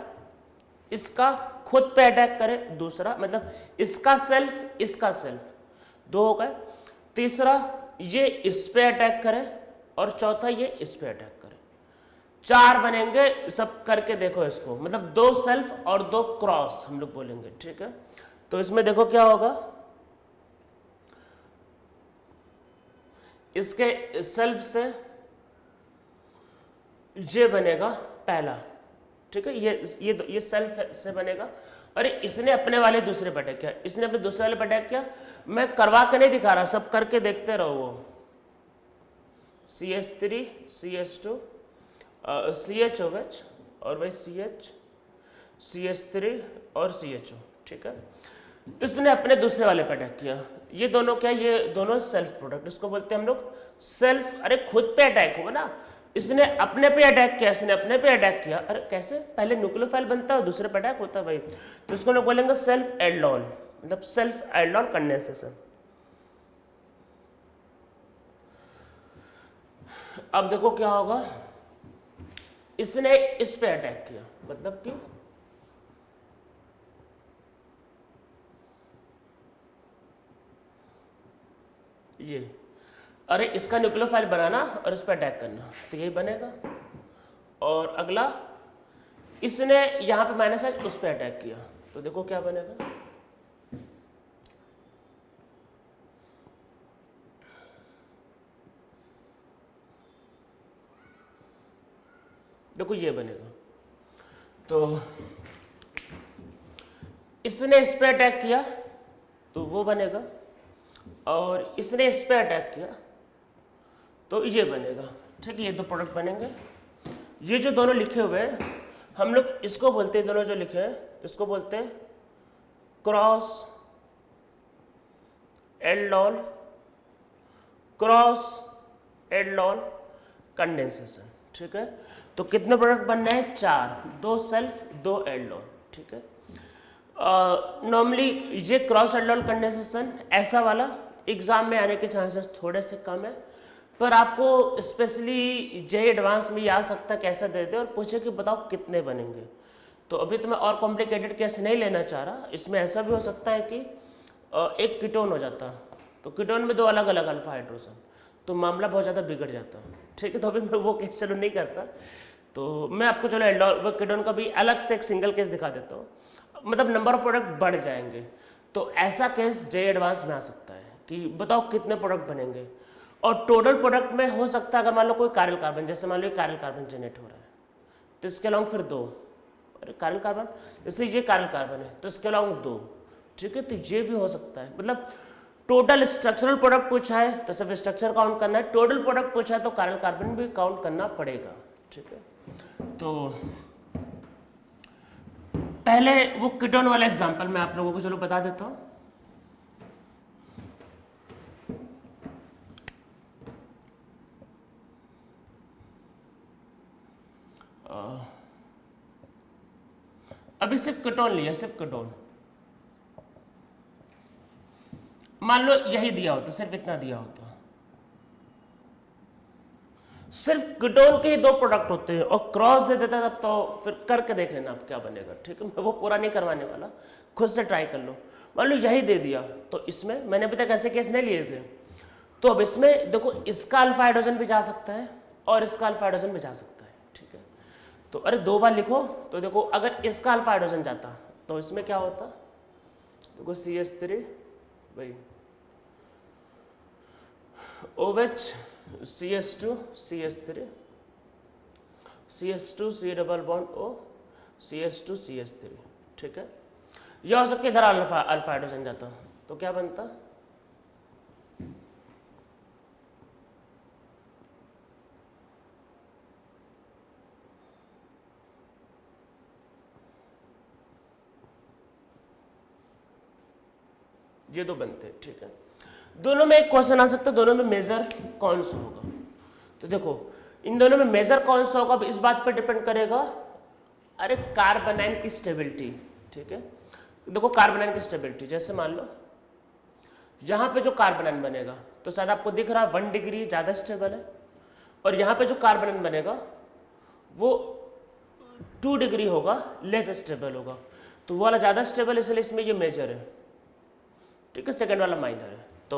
S1: इसका खुद पे अटैक करे दूसरा, मतलब इसका सेल्फ 2 हो गए, तीसरा ये इस पे अटैक करे और चौथा ये इस पे अटैक करे। 4 बनेंगे, सब करके देखो इसको, मतलब 2 सेल्फ और 2 क्रॉस हम लोग बोलेंगे, ठीक है। तो इसमें देखो क्या होगा, इसके सेल्फ से ये बनेगा पहला, ठीक है। ये सेल्फ से बनेगा, अरे इसने अपने वाले दूसरे पे अटैक किया, इसने अपने दूसरे वाले पे अटैक किया। मैं करवा के नहीं दिखा रहा, सब करके देखते रहो। वो CH3 CH2 CHOH और वही CH3 और CHO, ठीक है। इसने अपने दूसरे वाले पे अटैक किया। ये दोनों क्या, ये दोनों सेल्फ प्रोडक्ट, इसको बोलते हैं हम लोग सेल्फ। अरे खुद पे अटैक होगा ना, इसने अपने पे अटैक किया, इसने अपने पे अटैक किया। अरे कैसे? पहले न्यूक्लियोफाइल बनता है, दूसरे पे अटैक होता है, वही। तो इसको लोग बोलेंगे सेल्फ एल्डिहाइड, मतलब सेल्फ एल्डिहाइड कंडेंसेशन। अब देखो क्या होगा, इसने इस पे अटैक किया, मतलब कि ये, अरे इसका न्यूक्लियोफाइल बनाना और इस पर अटैक करना, तो यही बनेगा। और अगला, इसने यहां पे माइनस है, उस पर अटैक किया, तो देखो क्या बनेगा। देखो ये बनेगा। तो इसने इस पे अटैक किया तो वो बनेगा, और इसने इस पे अटैक किया तो ये बनेगा, ठीक है। ये 2 प्रोडक्ट बनेंगे। ये जो दोनों लिखे हुए हैं हम लोग इसको बोलते हैं, दोनों जो लिखे हैं इसको बोलते हैं क्रॉस एल्डिहाइड कंडेंसेशन, ठीक है। तो कितने प्रोडक्ट बनने हैं? 4, 2 सेल्फ 2 एल्डिहाइड, ठीक है। नॉर्मली ये क्रॉस एल्डिहाइड कंडेंसेशन ऐसा वाला एग्जाम में आने के चांसेस थोड़े से कम है, पर आपको स्पेशली जेईई एडवांस में ये आ सकता है कैसा दे दे और पूछे कि बताओ कितने बनेंगे। तो अभी तो मैं और कॉम्प्लिकेटेड केस नहीं लेना चाह रहा। इसमें ऐसा भी हो सकता है कि एक कीटोन हो जाता, तो कीटोन में 2 अलग अलग अल्फा हाइड्रोजन, तो मामला बहुत ज़्यादा बिगड़ जाता, ठीक है। तो अभी मैं वो केस चलो नहीं करता, तो मैं आपको चलो एल्डिहाइड कीटोन का भी अलग से एक सिंगल केस दिखा देता हूँ, मतलब नंबर ऑफ प्रोडक्ट बढ़ जाएंगे। तो ऐसा केस जेईई एडवांस में आ सकता है कि बताओ कितने प्रोडक्ट बनेंगे, और टोटल प्रोडक्ट में हो सकता है अगर मान लो कोई कारिल कार्बन, जैसे मान लो कारिल कार्बन जनरेट हो रहा है तो इसके अलावा फिर 2, अरे कारिल कार्बन, जैसे ये कारिल कार्बन है तो इसके अलावा 2, ठीक है। तो ये भी हो सकता है, मतलब टोटल स्ट्रक्चरल प्रोडक्ट पूछा है तो सिर्फ स्ट्रक्चर काउंट करना है, टोटल प्रोडक्ट पूछा है तो कारिल कार्बन भी काउंट करना पड़ेगा, ठीक है। तो पहले वो कीटोन वाला एग्जांपल मैं आप लोगों को चलो बता देता हूँ। अभी सिर्फ कीटोन लिया, सिर्फ कीटोन, मान लो यही दिया होता, सिर्फ इतना दिया होता, सिर्फ कीटोन के ही 2 प्रोडक्ट होते हैं और क्रॉस दे देता तब तो फिर करके देख लेना आप क्या बनेगा, ठीक है। मैं वो पूरा नहीं करवाने वाला, खुद से ट्राई कर लो। मान लो यही दे दिया, तो इसमें मैंने अभी तक ऐसे केस नहीं लिए थे, तो अब इसमें देखो इसका अल्फा हाइड्रोजन भी जा सकता है और इसका अल्फा हाइड्रोजन भी जा सकता है, ठीक है। तो अरे 2 बार लिखो तो देखो अगर इसका अल्फा हाइड्रोजन जाता तो इसमें क्या होता, देखो CH3 भाई OH CH2 CH3 CH2 C double bond O CH2 CH3, ठीक है। यह हो सकता है इधर अल्फा हाइड्रोजन जाता तो क्या बनता, ये 2 बनते, ठीक है। दोनों में एक क्वेश्चन आ सकता है, दोनों में मेजर कौन सा होगा। तो देखो इन दोनों में मेजर कौन सा होगा इस बात पर डिपेंड करेगा, अरे कार्बोनाइन की स्टेबिलिटी, ठीक है। देखो कार्बोनाइन की स्टेबिलिटी, जैसे मान लो यहाँ पे जो कार्बोनाइन बनेगा तो शायद आपको दिख रहा है 1 डिग्री ज़्यादा स्टेबल है, और यहाँ पे जो कार्बोनाइन बनेगा वो 2 डिग्री होगा लेस स्टेबल होगा, तो वो वाला ज़्यादा स्टेबल, इसलिए इसमें ये मेजर है, ठीक है, सेकंड वाला माइनर है। तो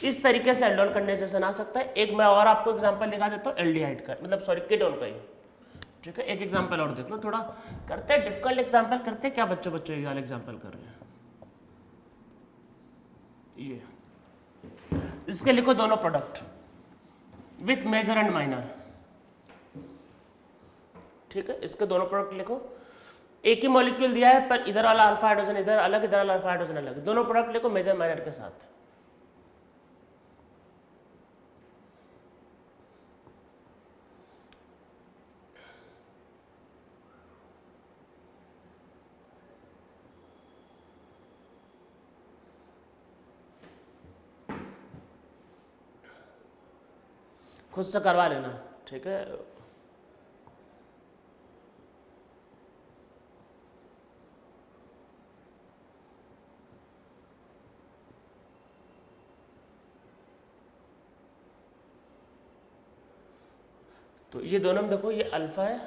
S1: इस तरीके से एल्डोल कंडेंसेशन आ सकता है। एक मैं और आपको एग्जांपल दिखा देता हूँ एल्डिहाइड का, मतलब सॉरी कीटोन का ही, ठीक है। एक एग्जांपल और देख लो, थोड़ा करते हैं डिफिकल्ट एग्जांपल करते हैं, क्या बच्चों ये वाला एग्जांपल कर रहे हैं। ये इसके लिखो दोनों product with major and minor, ठीक है। इसके दोनों प्रोडक्ट लिखो, एक ही मॉलिक्यूल दिया है पर इधर वाला अल्फा हाइड्रोजन इधर अलग, इधर वाला अल्फा हाइड्रोजन अलग, दोनों प्रोडक्ट लिखो मेजर माइनर के साथ। खुद से करवा लेना, ठीक है। तो ये दोनों में देखो, ये अल्फा है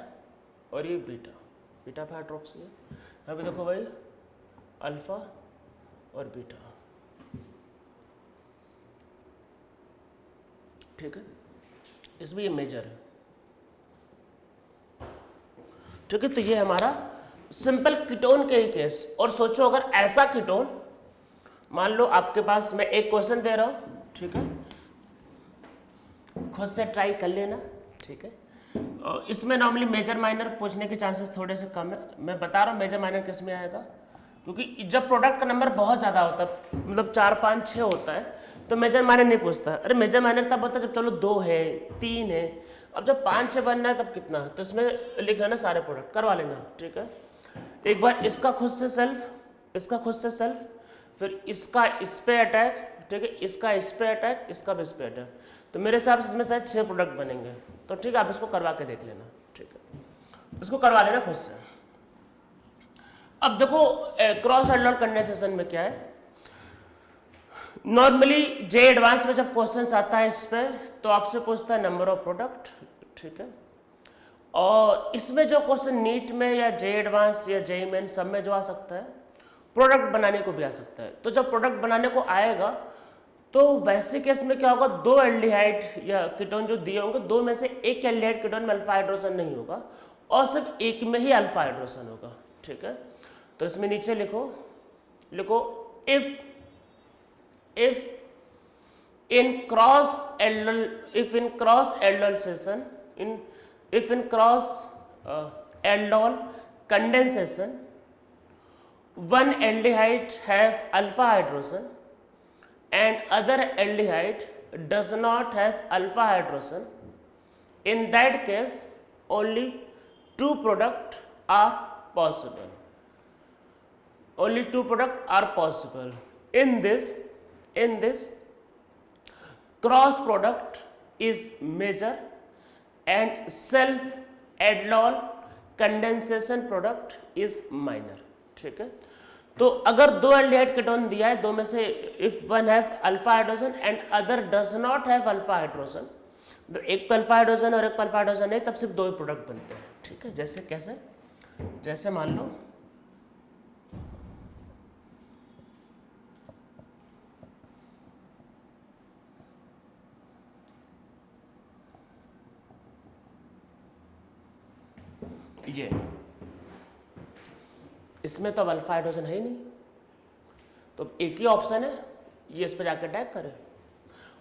S1: और ये बीटा, बीटा पे हाइड्रोक्सी है। यहाँ पे देखो भाई अल्फा और बीटा, ठीक है। इसमें ये मेजर है, ठीक है। तो ये हमारा सिंपल कीटोन के ही केस। और सोचो अगर ऐसा कीटोन, मान लो आपके पास, मैं एक क्वेश्चन दे रहा हूं, ठीक है, खुद से ट्राई कर लेना, ठीक है। इसमें नॉर्मली मेजर माइनर पूछने के चांसेस थोड़े से कम है। मैं बता रहा हूँ मेजर माइनर किस में आएगा, क्योंकि जब प्रोडक्ट का नंबर बहुत ज़्यादा होता है, मतलब 4, 5, 6 होता है, तो मेजर माइनर नहीं पूछता। अरे मेजर माइनर तब होता है जब चलो 2 है 3 है, अब जब 5, 6 बनना है तब कितना, तो इसमें लिख लेना सारे प्रोडक्ट, करवा लेना, ठीक है। एक बार इसका खुद से सेल्फ, इसका खुद से सेल्फ, फिर इसका इस पे अटैक, ठीक है, इसका इस पे अटैक, इसका भी इस पे अटैक, तो मेरे हिसाब से इसमें शायद 6 प्रोडक्ट बनेंगे। तो ठीक है, आप इसको करवा के देख लेना, ठीक है, इसको करवा लेना खुद से। अब देखो क्रॉस एल्डोल कंडेंसेशन में क्या है, नॉर्मली जे एडवांस में जब क्वेश्चन आता है इस पे, तो आपसे पूछता है नंबर ऑफ प्रोडक्ट, ठीक है। और इसमें जो क्वेश्चन नीट में या जे एडवांस या जे मेन सब में जो आ सकता है, प्रोडक्ट बनाने को भी आ सकता है। तो जब प्रोडक्ट बनाने को आएगा तो वैसे केस में क्या होगा, 2 एल्डिहाइड या कीटोन जो दिए होंगे, 2 में से एक एल्डिहाइड कीटोन में अल्फा हाइड्रोजन नहीं होगा और सिर्फ एक में ही अल्फा हाइड्रोजन होगा, ठीक है। तो इसमें नीचे लिखो if in cross aldol condensation, one aldehyde have alpha hydrogen and other aldehyde does not have alpha hydrogen, in that case only 2 products are possible. Only 2 products are possible. In this cross product is major and self aldol condensation product is minor, ठीक है। तो अगर 2 aldehyde ketone दिया है, 2 में से if one have alpha hydrogen and other does not have alpha hydrogen, तो एक पे अल्फा हाइड्रोजन और एक पे अल्फा हाइड्रोजन नहीं, तब सिर्फ 2 ही प्रोडक्ट बनते हैं, ठीक है। जैसे कैसे, जैसे मान लो ये इसमें तो अब अल्फा हाइड्रोजन है ही नहीं, तो एक ही ऑप्शन है, ये इस पर जाकर अटैक करे।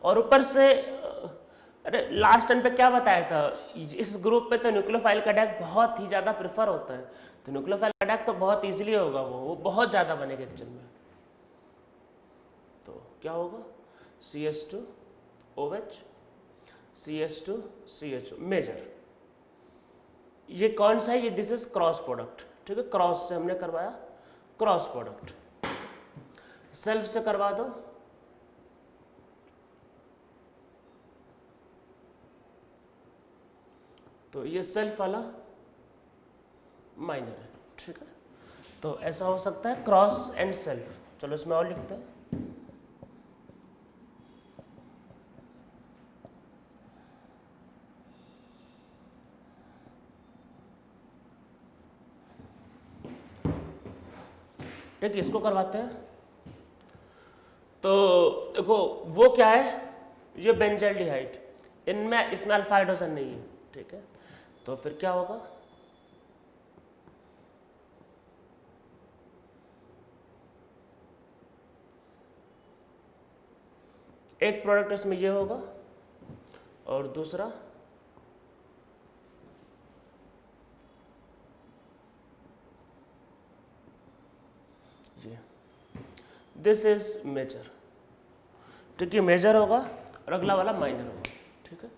S1: और ऊपर से अरे लास्ट टाइम पे क्या बताया था, इस ग्रुप पे तो न्यूक्लियोफाइल का अटैक बहुत ही ज़्यादा प्रेफर होता है, तो न्यूक्लियोफाइल का अटैक तो बहुत इजीली होगा, वो बहुत ज़्यादा बनेगा एक्चुअल में। तो क्या होगा, CH2OH CH2CHO मेजर। ये कौन सा है, ये दिस इज क्रॉस प्रोडक्ट, ठीक है, क्रॉस से हमने करवाया क्रॉस प्रोडक्ट। सेल्फ से करवा दो, तो ये सेल्फ वाला माइनर है, ठीक है। तो ऐसा हो सकता है क्रॉस एंड सेल्फ। चलो इसमें और लिखते हैं, ठीक है, इसको करवाते हैं। तो देखो वो क्या है, ये बेंजल्डिहाइड, इनमें इसमें अल्फा हाइड्रोजन नहीं है, ठीक है। तो फिर क्या होगा, एक प्रोडक्ट इसमें ये होगा और दूसरा ये, दिस इज मेजर, ठीक है, मेजर होगा और अगला वाला माइनर होगा, ठीक है।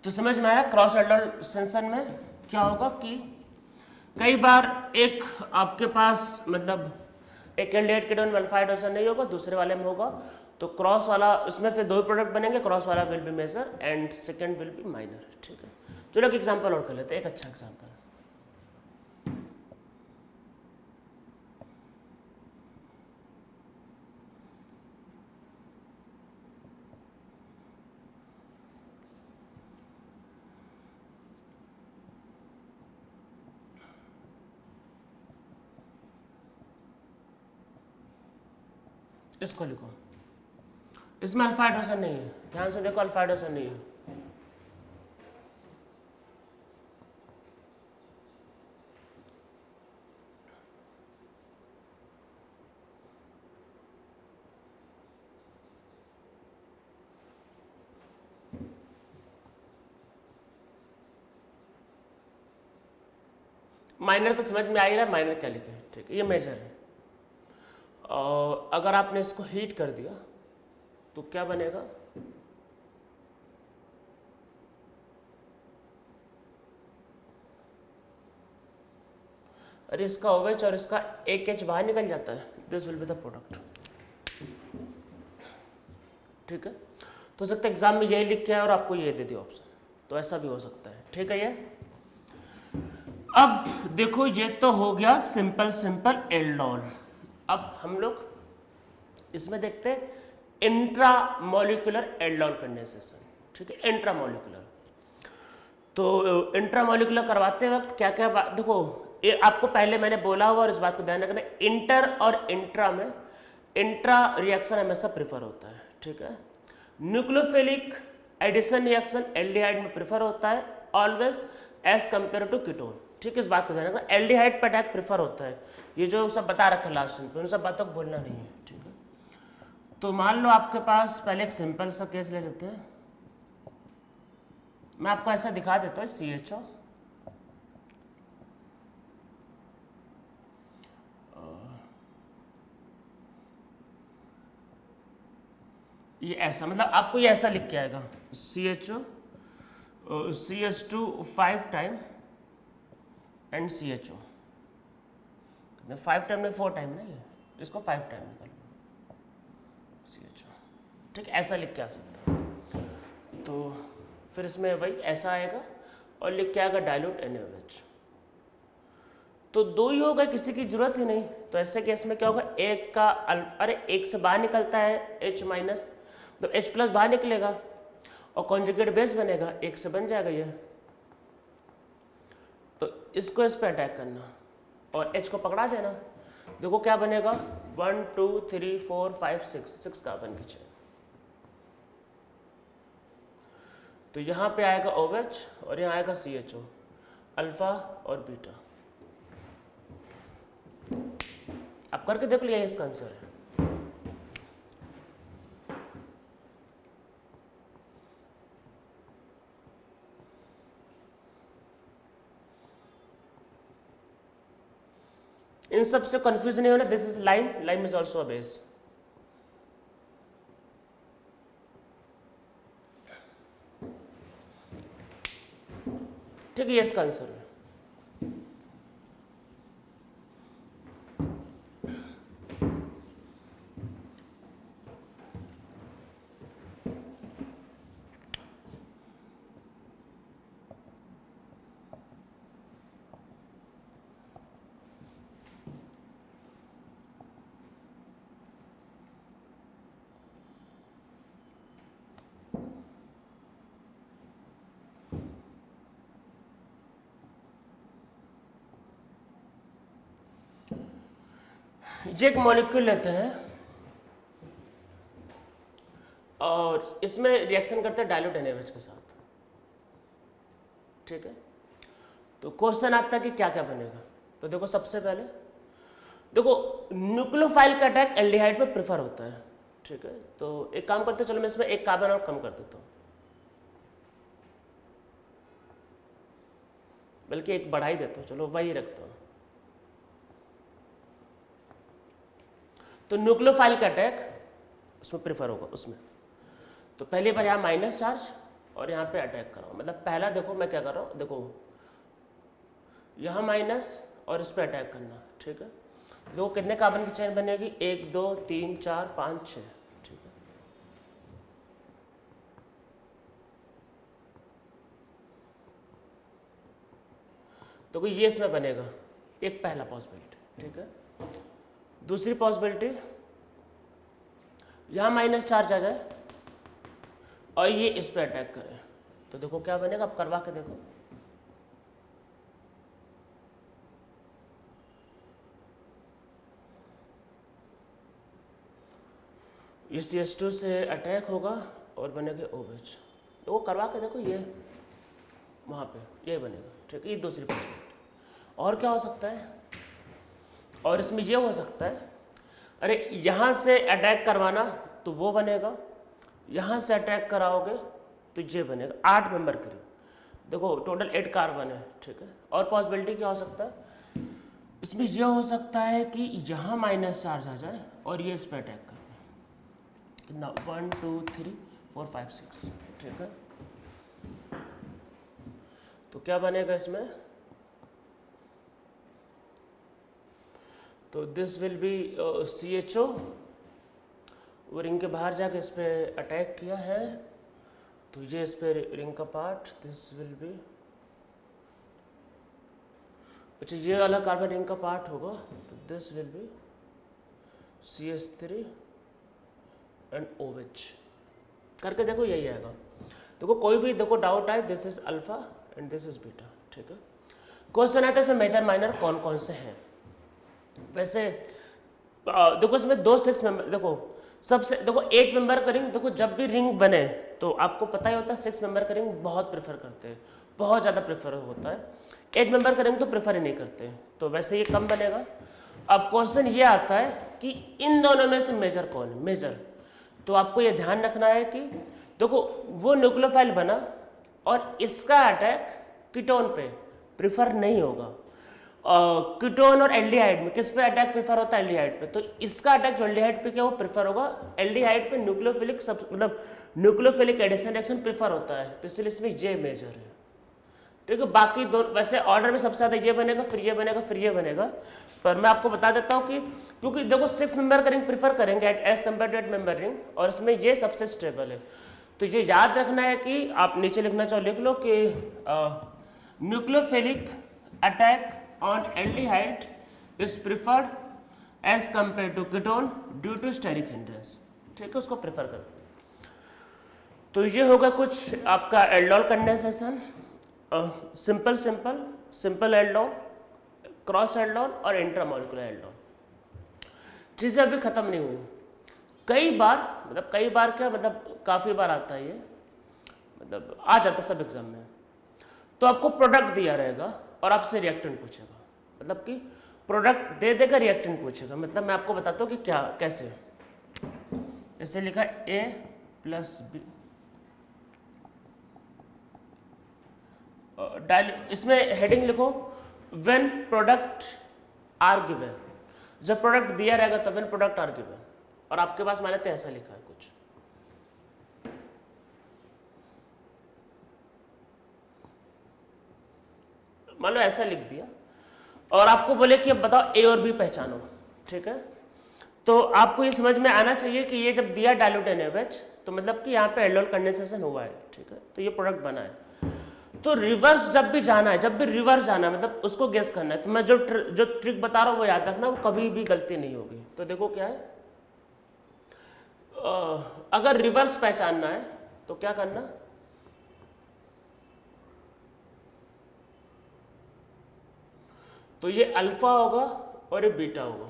S1: तो समझ में आया क्रॉस एल्डोल सेंसन में क्या होगा कि कई बार एक आपके पास मतलब एक एल्डिहाइड कीटोन में अल्फा हाइड्रोजन नहीं होगा, दूसरे वाले में होगा, तो क्रॉस वाला उसमें फिर दो प्रोडक्ट बनेंगे, क्रॉस वाला will be major and second will be minor, ठीक है। चलो एक एग्जांपल और कर लेते हैं, एक अच्छा एग्जांपल। इसको लिखो, इसमें अल्फा हाइड्रोजन नहीं है, ध्यान से देखो अल्फा हाइड्रोजन नहीं है। माइनर तो समझ में आ ही रहा है, माइनर क्या लिखे, ठीक है, ये मेजर है। और अगर आपने इसको हीट कर दिया तो क्या बनेगा, अरे इसका OH और इसका एक H बाहर निकल जाता है, this will be the product, ठीक है। तो हो सकता है एग्जाम में यही लिख के आए और आपको ये दे दिया ऑप्शन, तो ऐसा भी हो सकता है, ठीक है। ये अब देखो ये तो हो गया सिंपल सिंपल एल्डोल। अब हम लोग इसमें देखते हैं इंट्रा मॉलिक्यूलर एल्डोल कंडेंसेशन, ठीक है, इंट्रा मॉलिक्यूलर। तो इंट्रा मॉलिक्यूलर करवाते वक्त क्या क्या बात, देखो ये आपको पहले मैंने बोला हुआ और इस बात को ध्यान रखना, इंटर और इंट्रा में इंट्रा रिएक्शन हमेशा प्रेफर होता है, ठीक है। न्यूक्लियोफिलिक एडिशन रिएक्शन एल्डिहाइड में प्रेफर होता है always as compare to ketone, ठीक है, इस बात को ध्यान रखना। एल्डिहाइड पर अटैक प्रेफर होता है, ये जो सब बता रखा है लास्ट पे, उन सब बातों को बोलना नहीं है, ठीक है। तो मान लो आपके पास पहले एक सिंपल सा केस ले लेते हैं, मैं आपको ऐसा दिखा देता हूँ, CHO ये ऐसा, मतलब आपको ये ऐसा लिख के आएगा, CHO CH2 5 time and CHO, 5 time में 4 टाइम नहीं है, इसको 5 टाइम निकाल लो CHO, ठीक, ऐसा लिख के आ सकता है। तो फिर इसमें वही ऐसा आएगा और लिख के आएगा डाइल्यूट NaOH, तो दो ही होगा, किसी की जरूरत ही नहीं। तो ऐसे केस में क्या होगा, एक का अल्फा, अरे एक से बाहर निकलता है H माइनस, तो H प्लस बाहर निकलेगा और कॉन्जुगेट बेस बनेगा, एक से बन जाएगा ये। तो इसको इस पर अटैक करना और H को पकड़ा देना, देखो क्या बनेगा, 1 2 3 4 5 6 कार्बन की चेन। तो यहाँ पे आएगा OH और यहाँ आएगा CHO, अल्फा और बीटा। आप करके देख लिया, इसका आंसर है। इन सब से कंफ्यूज नहीं होना। This is lime, lime is also a base. ठीक है, ये इसका आंसर है। ये एक मॉलिक्यूल लेते हैं और इसमें रिएक्शन करते हैं डाइल्यूट NaOH के साथ। ठीक है, तो क्वेश्चन आता है कि क्या क्या बनेगा। तो देखो, सबसे पहले देखो न्यूक्लियोफाइल का अटैक एल्डिहाइड पे प्रेफर होता है। ठीक है, तो एक काम करते हैं, चलो मैं इसमें एक कार्बन और कम कर देता हूँ, बल्कि एक बढ़ा ही देता हूँ, चलो वही रखता हूँ। तो न्यूक्लियोफाइल का अटैक उसमें प्रेफर होगा उसमें। तो पहली बार यहाँ माइनस चार्ज और यहाँ पे अटैक कर रहा हूँ। मतलब पहला देखो मैं क्या कर रहा हूँ, देखो यहाँ माइनस और इस पर अटैक करना। ठीक है, देखो कितने कार्बन की चेन बनेगी, 1 2 3 4 5 6। ठीक है, तो ये इसमें बनेगा एक पहला पॉसिबिलिटी। ठीक है, दूसरी पॉसिबिलिटी यहां माइनस चार्ज आ जाए और ये इस पे अटैक करे, तो देखो क्या बनेगा। अब करवा के देखो, इस CH2 से अटैक होगा और बनेगा OH। तो वो करवा के देखो, ये वहां पे ये बनेगा। ठीक है, ये दूसरी पॉसिबिलिटी। और क्या हो सकता है, और इसमें ये हो सकता है, अरे यहाँ से अटैक करवाना तो वो बनेगा, यहाँ से अटैक कराओगे तो ये बनेगा। 8 मेंबर करीब, देखो टोटल 8 कार्बन है। ठीक है, और पॉसिबिलिटी क्या हो सकता है, इसमें ये हो सकता है कि यहाँ माइनस चार्ज आ जाए और ये इस पर अटैक कर दे। कितना, 1 2 3 4 5 6। ठीक है, तो क्या बनेगा इसमें, तो दिस विल बी CHO, वो रिंग के बाहर जाके इस पर अटैक किया है, तो ये इस पर रिंग का पार्ट, दिस विल बी, अच्छा ये वाला कार्बन रिंग का पार्ट होगा, तो this will be CH3 and OH। करके देखो यही आएगा। देखो कोई भी देखो डाउट आए, this is alpha and this is beta. ठीक है, क्वेश्चन आता है इसमें मेजर माइनर कौन कौन से हैं। वैसे देखो इसमें 2 6 मेंबर, देखो सबसे देखो 8 मेंबर का रिंग, देखो जब भी रिंग बने तो आपको पता ही होता है 6 मेंबर का रिंग बहुत प्रेफर करते हैं, बहुत ज़्यादा प्रेफर होता है। 8 मेंबर का रिंग तो प्रेफर ही नहीं करते, तो वैसे ये कम बनेगा। अब क्वेश्चन ये आता है कि इन दोनों में से मेजर कौन है, मेजर। तो आपको ये ध्यान रखना है कि देखो वो न्यूक्लियोफाइल बना और इसका अटैक कीटोन पे प्रेफर नहीं होगा। कीटोन और एल्डिहाइड में किस पे अटैक प्रेफर होता है, एल्डिहाइड पे। तो इसका अटैक जो एल्डिहाइड पे क्या वो प्रेफर होगा, एल्डिहाइड पे न्यूक्लियोफिलिक सब मतलब न्यूक्लियोफिलिक एडिशन रिएक्शन प्रेफर होता है, तो इसलिए इसमें ये मेजर है। ठीक है, बाकी दो वैसे ऑर्डर में सबसे ज़्यादा ये बनेगा, फिर ये बनेगा, फिर ये बनेगा। पर मैं आपको बता देता हूँ कि क्योंकि देखो 6 मेंबर का रिंग प्रेफर करेंगे as compare to 8 member ring, और इसमें ये सबसे स्टेबल है। तो ये याद रखना है कि आप नीचे लिखना चाहो लिख लो कि nucleophilic attack on aldehyde is preferred as compared to ketone due to steric hindrance। ठीक है, उसको प्रेफर करते हैं। तो ये होगा कुछ आपका aldol condensation, simple simple simple aldol, cross aldol और इंट्रामोलिकुलर एल्डोल। चीज़ें अभी ख़त्म नहीं हुई। कई बार क्या मतलब काफ़ी बार आता है ये, मतलब आ जाता सब एग्जाम में। तो आपको प्रोडक्ट दिया रहेगा और आपसे रिएक्टेंट पूछेगा, मतलब कि प्रोडक्ट दे देगा, रिएक्टेंट पूछेगा। मतलब मैं आपको बताता हूँ कि क्या कैसे। ऐसे लिखा A प्लस बी, इसमें हेडिंग लिखो व्हेन प्रोडक्ट आर गिवन। जब प्रोडक्ट दिया रहेगा तो व्हेन प्रोडक्ट आर गिवन, और आपके पास मान लेते हैं ऐसा लिखा है कुछ, मान लो ऐसा लिख दिया और आपको बोले कि अब बताओ ए और बी पहचानो, ठीक है। तो आपको ये समझ में आना चाहिए कि ये जब दिया डाइल्यूट NaOH तो मतलब कि यहाँ पे एल्डोल कंडेंसेशन हुआ है, ठीक है, तो ये प्रोडक्ट बना है। तो रिवर्स जब भी जाना है, जब भी रिवर्स जाना है मतलब उसको गेस करना है, तो मैं जो ट्रिक बता रहा हूँ वो याद रखना, वो कभी भी गलती नहीं होगी। तो देखो क्या है, अगर रिवर्स पहचानना है तो क्या करना, तो ये अल्फा होगा और ये बीटा होगा।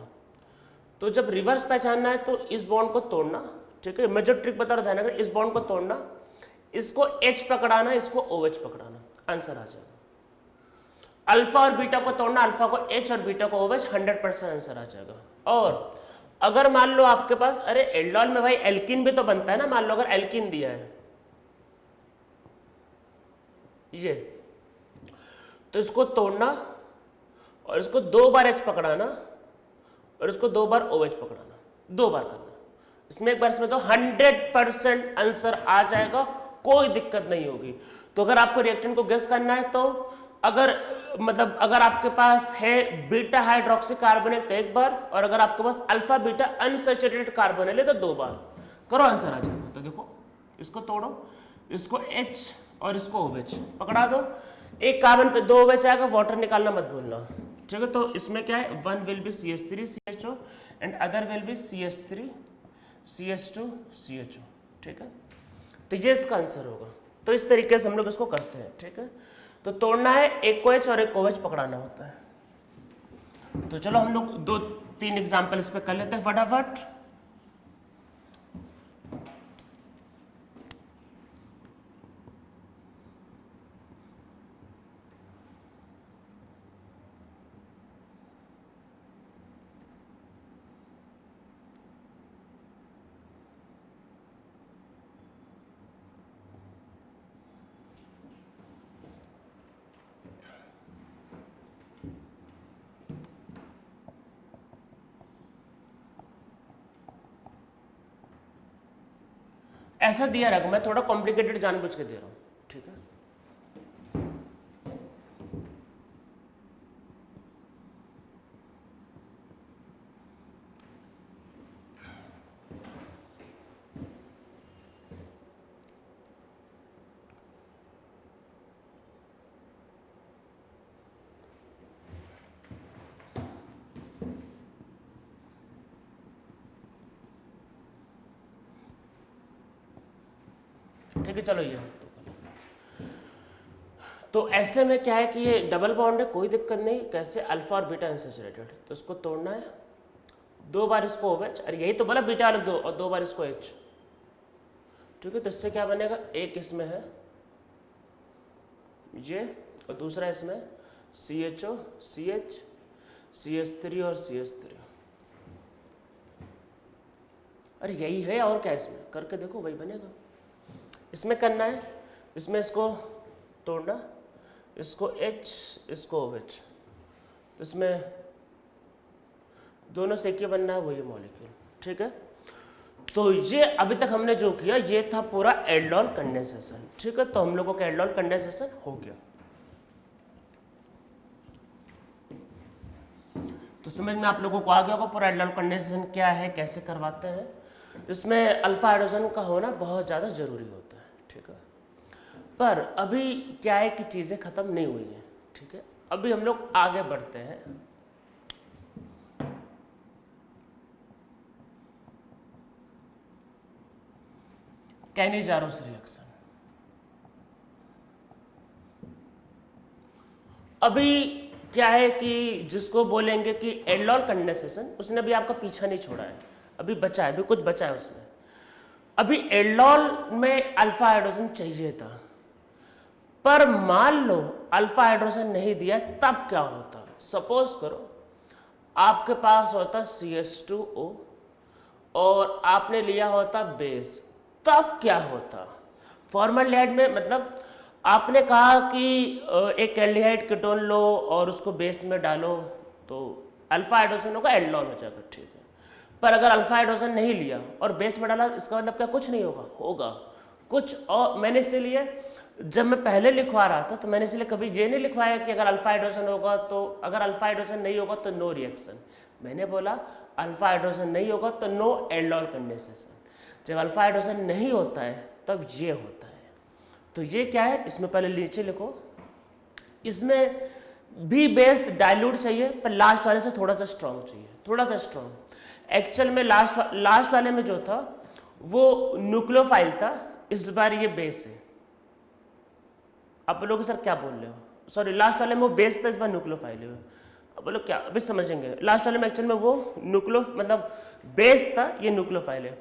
S1: तो जब रिवर्स पहचानना है तो इस बॉन्ड को तोड़ना, ठीक है, मैं जो ट्रिक बता रहा था ना, इस बॉन्ड को तोड़ना, इसको H पकड़ाना, इसको OH पकड़ाना, आंसर आ जाएगा। अल्फा और बीटा को तोड़ना, अल्फा को H और बीटा को OH, 100% आंसर आ जाएगा। और अगर मान लो आपके पास, अरे एल्डोल में भाई एल्किन भी तो बनता है ना, मान लो अगर एल्किन दिया है ये, तो इसको तोड़ना और इसको 2 बार H पकड़ाना और इसको 2 बार OH पकड़ाना, 2 बार करना। इसमें एक बार इसमें तो 100% आंसर आ जाएगा, कोई दिक्कत नहीं होगी। तो अगर आपको रिएक्टेंट को गेस करना है तो अगर आपके पास है बीटा हाइड्रोक्सी कार्बोनिल तो 1 बार, और अगर आपके पास अल्फा बीटा अनसैचुरेटेड कार्बोनिल है तो 2 बार करो, आंसर आ जाएगा। तो देखो इसको तोड़ो, इसको H और इसको OH पकड़ा दो, एक कार्बन पे 2 OH आएगा, वाटर निकालना मत भूलना, ठीक है। तो इसमें क्या है, 1 will be CH3 CHO and other will be CH3 CH2 CHO, ठीक है। तो ये इसका आंसर होगा। तो इस तरीके से हम लोग इसको करते हैं, ठीक है। तो तोड़ना है, एक को H और एक को OH पकड़ाना होता है। तो चलो हम लोग 2-3 एग्जाम्पल इस पे कर लेते हैं फटाफट। ऐसा दिया रखा, मैं थोड़ा कॉम्प्लिकेटेड जानबूझ के दे रहा हूं, ठीक है। ठीक है, चलो ये तो ऐसे में क्या है कि ये डबल बॉन्ड है, कोई दिक्कत नहीं, कैसे अल्फा और बीटा अनसैचुरेटेड, तो इसको तोड़ना है, 2 बार इसको OH, अरे यही तो बोला बीटा अलग 2 और 2 बार इसको H, ठीक है। तो इससे क्या बनेगा, एक इसमें है ये और दूसरा इसमें CHO CH CH3 और CH3, अरे यही है और क्या, इसमें करके देखो वही बनेगा। इसमें करना है, इसमें इसको तोड़ना, इसको H इसको OH, तो इसमें दोनों से एक ही बनना है, वही मॉलिक्यूल, ठीक है। तो ये अभी तक हमने जो किया ये था पूरा एल्डोल कंडेंसेशन, ठीक है। तो हम लोगों का एल्डोल कंडेंसेशन हो गया। तो समझ में आप लोगों को आ गया होगा पूरा एल्डोल कंडेंसेशन क्या है, कैसे करवाते हैं। इसमें अल्फा हाइड्रोजन का होना बहुत ज़्यादा जरूरी होता है, ठीक है। पर अभी क्या है कि चीज़ें ख़त्म नहीं हुई हैं, ठीक है। अभी हम लोग आगे बढ़ते हैं। कैनिजारोस रिएक्शन। अभी क्या है कि जिसको बोलेंगे कि एल्डोल कंडेंसेशन, उसने भी आपका पीछा नहीं छोड़ा है, अभी बचा है, अभी कुछ बचा है उसमें। अभी एल्डोल में अल्फा हाइड्रोजन चाहिए था, पर मान लो अल्फा हाइड्रोजन नहीं दिया तब क्या होता? सपोज करो आपके पास होता CH2O और आपने लिया होता बेस, तब क्या होता? फॉर्मल्डिहाइड में मतलब आपने कहा कि एक एल्डिहाइड कीटोन लो और उसको बेस में डालो तो अल्फा हाइड्रोजन होगा, एल्डोल हो जाएगा, ठीक है। पर अगर अल्फा हाइड्रोजन नहीं लिया और बेस में डाला, इसका मतलब क्या? कुछ नहीं होगा, होगा कुछ। और मैंने इसीलिए जब मैं पहले लिखवा रहा था तो मैंने इसलिए कभी ये नहीं लिखवाया कि अगर अल्फा हाइड्रोजन होगा तो, अगर अल्फा हाइड्रोजन नहीं होगा तो नो रिएक्शन। मैंने बोला अल्फा हाइड्रोजन नहीं होगा तो नो एल्डोल कंडेंसेशन। जब अल्फा हाइड्रोजन नहीं होता है तब ये होता है। तो ये क्या है, इसमें पहले नीचे लिखो, इसमें भी बेस डाइल्यूट चाहिए पर लास्ट वाले से थोड़ा सा स्ट्रॉन्ग चाहिए, थोड़ा सा स्ट्रॉन्ग। एक्चुअल में लास्ट वाले में जो था वो न्यूक्लियोफाइल था, इस बार ये बेस है। आप बोलोगे सर क्या बोल रहे हो? सॉरी, लास्ट वाले में वो बेस था, इस बार न्यूक्लियोफाइल है। अब बोलो क्या, अभी समझेंगे। लास्ट वाले में एक्चुअल में वो मतलब बेस था, ये न्यूक्लियोफाइल है।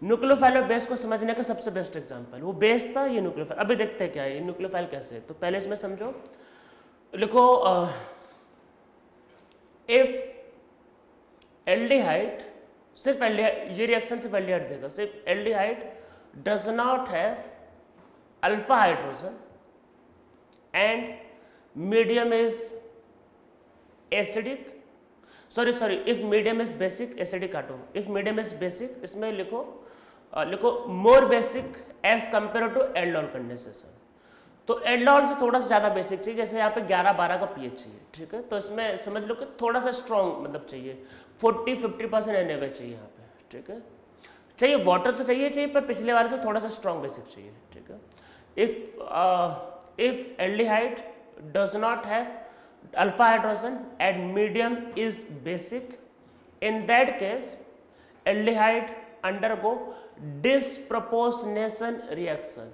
S1: न्यूक्लियोफाइल और बेस को समझने का सबसे बेस्ट एग्जांपल, वो बेस था, ये न्यूक्लियोफाइल। अभी देखते हैं क्या है ये न्यूक्लियोफाइल कैसे है। तो पहले इसमें समझो, लिखो इफ एल्डिहाइड, सिर्फ एल्डिहाइड, ये रिएक्शन सिर्फ एल्डिहाइड देगा, सिर्फ aldehyde does not have alpha hydrogen and medium is acidic, sorry if medium is basic, acidic काटो, इफ मीडियम इज बेसिक, इसमें लिखो more basic as compare to aldol condensation. तो aldol से थोड़ा सा ज़्यादा बेसिक चाहिए, जैसे यहाँ पे 11-12 का पीएच चाहिए, ठीक है। तो इसमें समझ लो कि थोड़ा सा स्ट्रॉन्ग मतलब चाहिए, 40-50% NaOH चाहिए यहाँ पे, ठीक है। चाहिए वाटर तो चाहिए पर पिछले वाले से थोड़ा सा स्ट्रॉन्ग बेसिक चाहिए, ठीक है। If aldehyde does not have alpha hydrogen and medium is basic, in that case aldehyde undergo disproportionation reaction।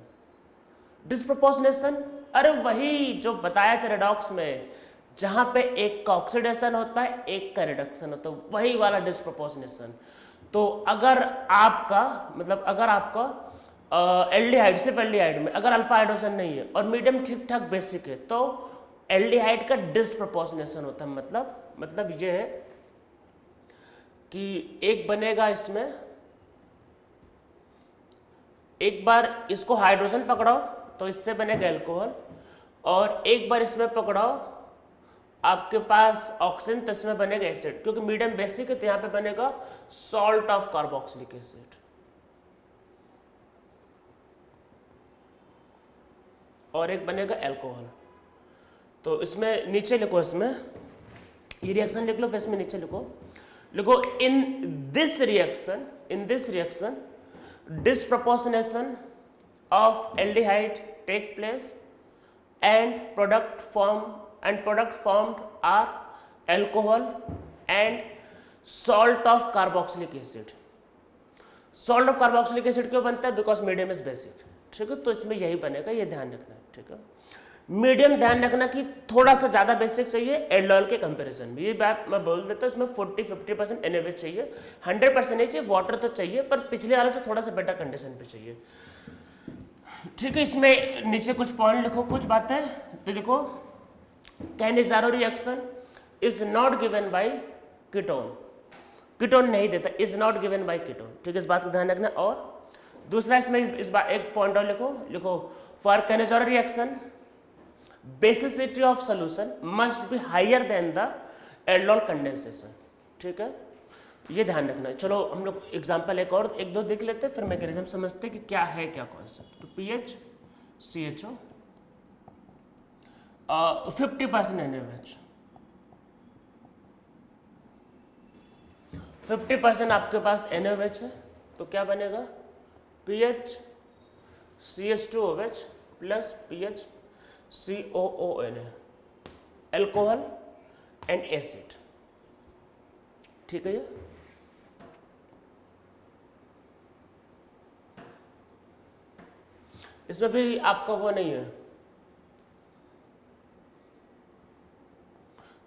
S1: Disproportionation, अरे वही जो बताया था रेडॉक्स में, जहां पे एक का ऑक्सीडेशन होता है एक का रिडक्शन होता है, वही वाला डिस्प्रोपोर्शनेशन। तो अगर आपका एल्डिहाइड, सिर्फ एल्डिहाइड में अगर अल्फा हाइड्रोजन नहीं है और मीडियम ठीक ठाक बेसिक है तो एल्डिहाइड का डिस्प्रोपोर्शनेशन होता है। मतलब ये है कि एक बनेगा इसमें, एक बार इसको हाइड्रोजन पकड़ाओ तो इससे बनेगा अल्कोहल, और एक बार इसमें पकड़ाओ आपके पास ऑक्सीजन तो इसमें बनेगा एसिड, क्योंकि मीडियम बेसिक है तो यहाँ पे बनेगा सॉल्ट ऑफ कार्बोक्सिलिक एसिड। और एक बनेगा अल्कोहल। तो इसमें नीचे लिखो, इसमें ये रिएक्शन लिख लो, फिर इसमें नीचे लिखो in this reaction disproportionation of aldehyde take place and product formed are alcohol and salt of carboxylic acid। salt of carboxylic acid क्यों बनता है? बिकॉज मीडियम इज बेसिक, ठीक है। तो इसमें यही बनेगा, ये ध्यान रखना है, ठीक है। मीडियम ध्यान रखना कि थोड़ा सा ज़्यादा बेसिक चाहिए एल्डोल के कंपैरिजन में, ये बात मैं बोल देता हूँ। इसमें 40-50% NaOH चाहिए, 100% नहीं चाहिए, वाटर तो चाहिए पर पिछले वाले से थोड़ा सा बेटर कंडीशन पे चाहिए, ठीक है। इसमें नीचे कुछ पॉइंट लिखो, कुछ बातें तो लिखो, Cannizzaro reaction is not given by ketone नहीं देता, is not given by ketone, ठीक है। इस बात को ध्यान रखना। और दूसरा इसमें एक पॉइंट और लिखो for Cannizzaro reaction basicity of solution must be higher than the aldol condensation, ठीक है। ये ध्यान रखना है। चलो हम लोग एग्जांपल एक दो देख लेते हैं, फिर मैकेनिज्म समझते हैं कि क्या है क्या कॉन्सेप्ट। तो पीएच CHO 50% NaOH, 50% आपके पास NaOH है तो क्या बनेगा? PH CH2OH plus pH COONA, alcohol and acid, ठीक है। ये इसमें भी आपका वो नहीं है,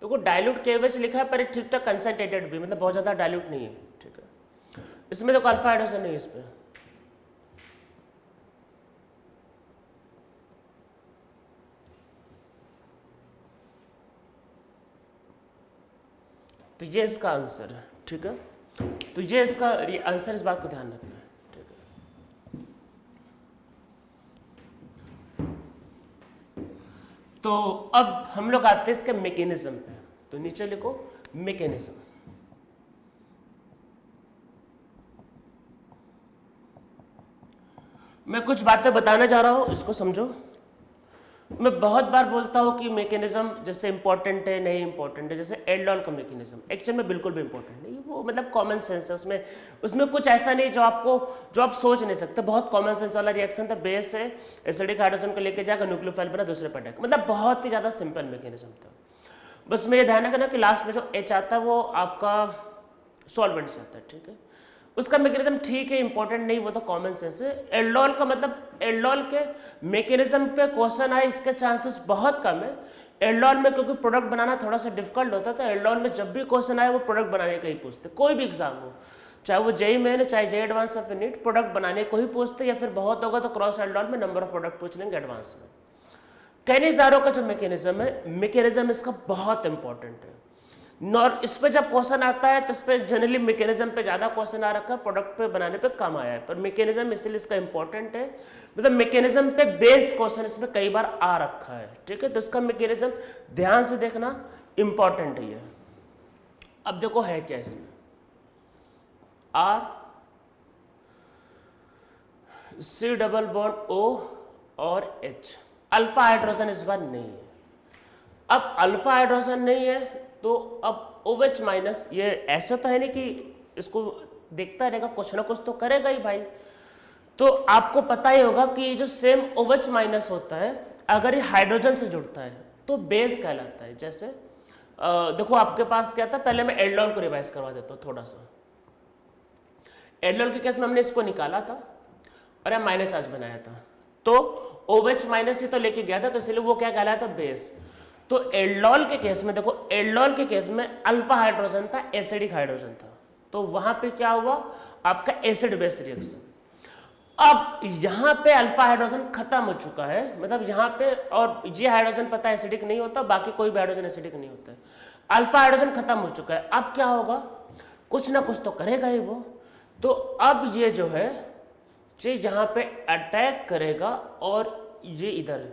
S1: तो डाइल्यूट KOH लिखा है पर ठीक ठाक कंसंट्रेटेड भी, मतलब बहुत ज्यादा डाइल्यूट नहीं है, ठीक है। इसमें तो अल्फा हाइड्रोजन नहीं है इसमें, तो ये इसका आंसर है, ठीक है। तो ये इसका आंसर, इस बात को ध्यान रखना है, ठीक है। तो अब हम लोग आते हैं इसके मैकेनिज्म पे, तो नीचे लिखो मैकेनिज्म। मैं कुछ बातें बताना चाह रहा हूं, इसको समझो। मैं बहुत बार बोलता हूं कि मैकेनिज्म जैसे इंपॉर्टेंट है, नहीं इंपॉर्टेंट है। जैसे एल्डोल का मैकेनिज्म एक्चुअल में बिल्कुल भी इंपॉर्टेंट नहीं, वो मतलब कॉमन सेंस है। उसमें कुछ ऐसा नहीं जो आप सोच नहीं सकते। बहुत कॉमन सेंस वाला रिएक्शन था। बेस है, एसिडिक हाइड्रोजन को लेकर जाकर न्यूक्लियोफाइल बना, दूसरे पर अटैक, मतलब बहुत ही ज्यादा सिंपल मैकेनिज्म था। बस में ये ध्यान रखना कि लास्ट में जो H आता है वो आपका सॉल्वेंट से आता है, ठीक है। उसका मैकेनिज्म ठीक है, इंपॉर्टेंट नहीं, वो तो कॉमन सेंस है। एल्डोल का मतलब एल्डोल के मैकेनिज्म पे क्वेश्चन आए इसके चांसेस बहुत कम है। एल्डोल में क्योंकि प्रोडक्ट बनाना थोड़ा सा डिफिकल्ट होता है, तो एल्डोल में जब भी क्वेश्चन आए वो प्रोडक्ट बनाने का ही पूछते, कोई भी एग्जाम हो, चाहे वो जेई मेन, चाहे जेई एडवांस या फिर नीट, प्रोडक्ट बनाने को ही पूछते, या फिर बहुत होगा तो क्रॉस एल्डोल में नंबर ऑफ प्रोडक्ट पूछ लेंगे एडवांस में। कैनिजारो का जो मैकेनिज्म है, मैकेनिज्म इसका बहुत इंपॉर्टेंट है। और इस पे जब क्वेश्चन आता है तो इस पे जनरली मैकेनिज्म पे ज्यादा क्वेश्चन आ रखा है, प्रोडक्ट पे बनाने पे कम आया है, पर मैकेनिज्म इसलिए इसका इंपॉर्टेंट है, मतलब मैकेनिज्म पे बेस क्वेश्चन इसमें कई बार आ रखा है, ठीक है। तो इसका मैकेनिज्म ध्यान से देखना, इंपॉर्टेंट है ये। अब देखो है क्या इसमें, R C double bond O और H, अल्फा हाइड्रोजन इस बार नहीं है। अब अल्फा हाइड्रोजन नहीं है तो अब OH माइनस, ये ऐसा तो है नहीं कि इसको देखता रहेगा, कुछ ना कुछ तो करेगा ही भाई। तो आपको पता ही होगा कि जो सेम OH माइनस होता है, अगर ये हाइड्रोजन से जुड़ता है तो बेस कहलाता है। जैसे देखो आपके पास क्या था, पहले मैं एल्डोल को रिवाइज करवा देता हूँ थोड़ा सा। एल्डोल के केस में हमने इसको निकाला था और यह माइनस चार्ज बनाया था, तो OH माइनस ही तो लेके गया था, तो इसलिए वो क्या कहलाया था, बेस। तो एल्डोल के केस में देखो, एल्डोल के केस में अल्फा हाइड्रोजन था, एसिडिक हाइड्रोजन था, तो वहां पे क्या हुआ आपका एसिड बेस रिएक्शन। अब यहां पे अल्फा हाइड्रोजन खत्म हो चुका है, मतलब यहां पे, और ये हाइड्रोजन पता है एसिडिक नहीं होता, बाकी कोई भी हाइड्रोजन एसिडिक नहीं होता है। अल्फा हाइड्रोजन खत्म हो चुका है, अब क्या होगा, कुछ ना कुछ तो करेगा ही वो। तो अब ये जो है ये जहां पे अटैक करेगा, और ये इधर,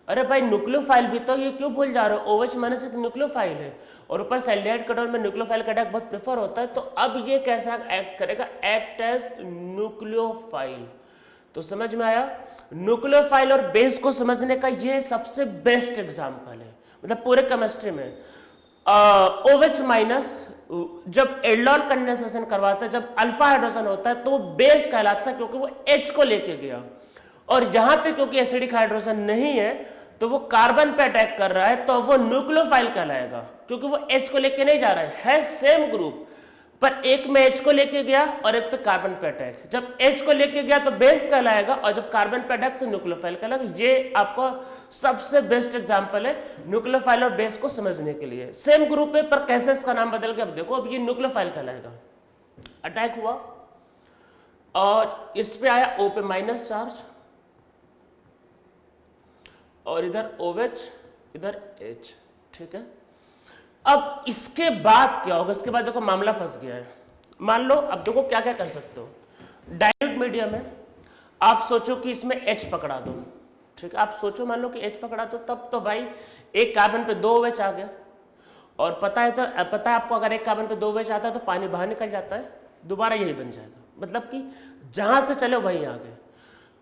S1: अरे भाई न्यूक्लियोफाइल भी तो, ये क्यों भूल जा रहे हो, OH माइनस एक न्यूक्लियोफाइल है, और ऊपर एल्डिहाइड कीटोन में न्यूक्लियोफाइल का अटैक बहुत प्रेफर होता है। तो अब ये कैसा एक्ट करेगा, एक्ट एज न्यूक्लियोफाइल। तो समझ में आया, न्यूक्लियोफाइल और बेस को समझने का ये सबसे बेस्ट एग्जाम्पल है, मतलब पूरे केमिस्ट्री में। OH माइनस जब एल्डोल कंडेंसेशन करवाता है, जब अल्फा हाइड्रोजन होता है, तो वो बेस कहलाता है क्योंकि वो H को लेके गया, और यहां पे क्योंकि एसिडिक हाइड्रोजन नहीं है तो वो कार्बन पे अटैक कर रहा है, तो वो न्यूक्लियोफाइल कहलाएगा, क्योंकि वो H को लेके नहीं जा रहा है सेम ग्रुप, पर एक में H को लेके गया और एक पे कार्बन पे अटैक। जब H को लेके गया तो बेस कहलाएगा, और जब कार्बन पे अटैक तो न्यूक्लियोफाइल कहलाएगा। ये आपका सबसे बेस्ट एग्जांपल है न्यूक्लियोफाइल और बेस को समझने के लिए। सेम ग्रुप है पर कैसे इसका नाम बदल गया, अब देखो, अब ये न्यूक्लियोफाइल कहलाएगा। अटैक हुआ और इस पे आया O पे माइनस चार्ज, और इधर OH, इधर H, ठीक है। अब इसके बाद क्या होगा, इसके बाद देखो मामला फंस गया है। मान लो, अब देखो क्या क्या कर सकते हो। डाइल्यूट मीडियम है, आप सोचो कि इसमें H पकड़ा दो, ठीक है। आप सोचो, मान लो कि H पकड़ा दो, तब तो भाई एक कार्बन पे 2 OH आ गया, और पता है आपको, अगर एक कार्बन पे 2 OH आता है तो पानी बाहर निकल जाता है, दोबारा यही बन जाएगा, मतलब कि जहां से चले वहीं आ गए।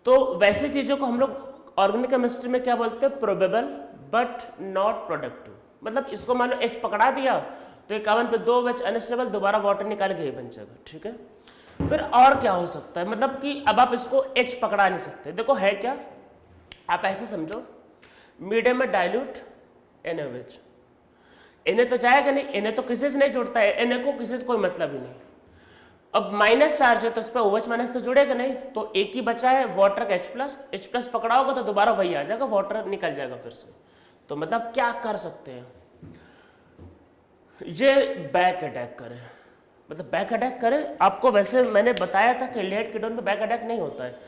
S1: तो वैसी चीजों को हम लोग ऑर्गेनिक केमिस्ट्री में क्या बोलते हैं, प्रोबेबल बट नॉट प्रोडक्टिव। मतलब इसको मान लो H पकड़ा दिया तो एक कार्बन पे 2 OH अनस्टेबल, दोबारा वाटर निकाल के ही बन जाएगा, ठीक है। फिर और क्या हो सकता है, मतलब कि अब आप इसको H पकड़ा नहीं सकते। देखो है क्या, आप ऐसे समझो, मीडियम में डाइल्यूट NaOH, Na तो जाएगा नहीं, Na तो किसी से नहीं जुड़ता है, Na को किसी से कोई मतलब ही नहीं। अब माइनस चार्ज है तो इस पर OH माइनस तो जुड़ेगा नहीं, तो एक ही बचा है वाटर का H प्लस पकड़ा होगा तो दोबारा वही आ जाएगा, वाटर निकल जाएगा फिर से। तो मतलब क्या कर सकते हैं, ये बैक अटैक करे, मतलब बैक अटैक करे। आपको वैसे मैंने बताया था कि एल्डिहाइड कीटोन में बैक अटैक नहीं होता है,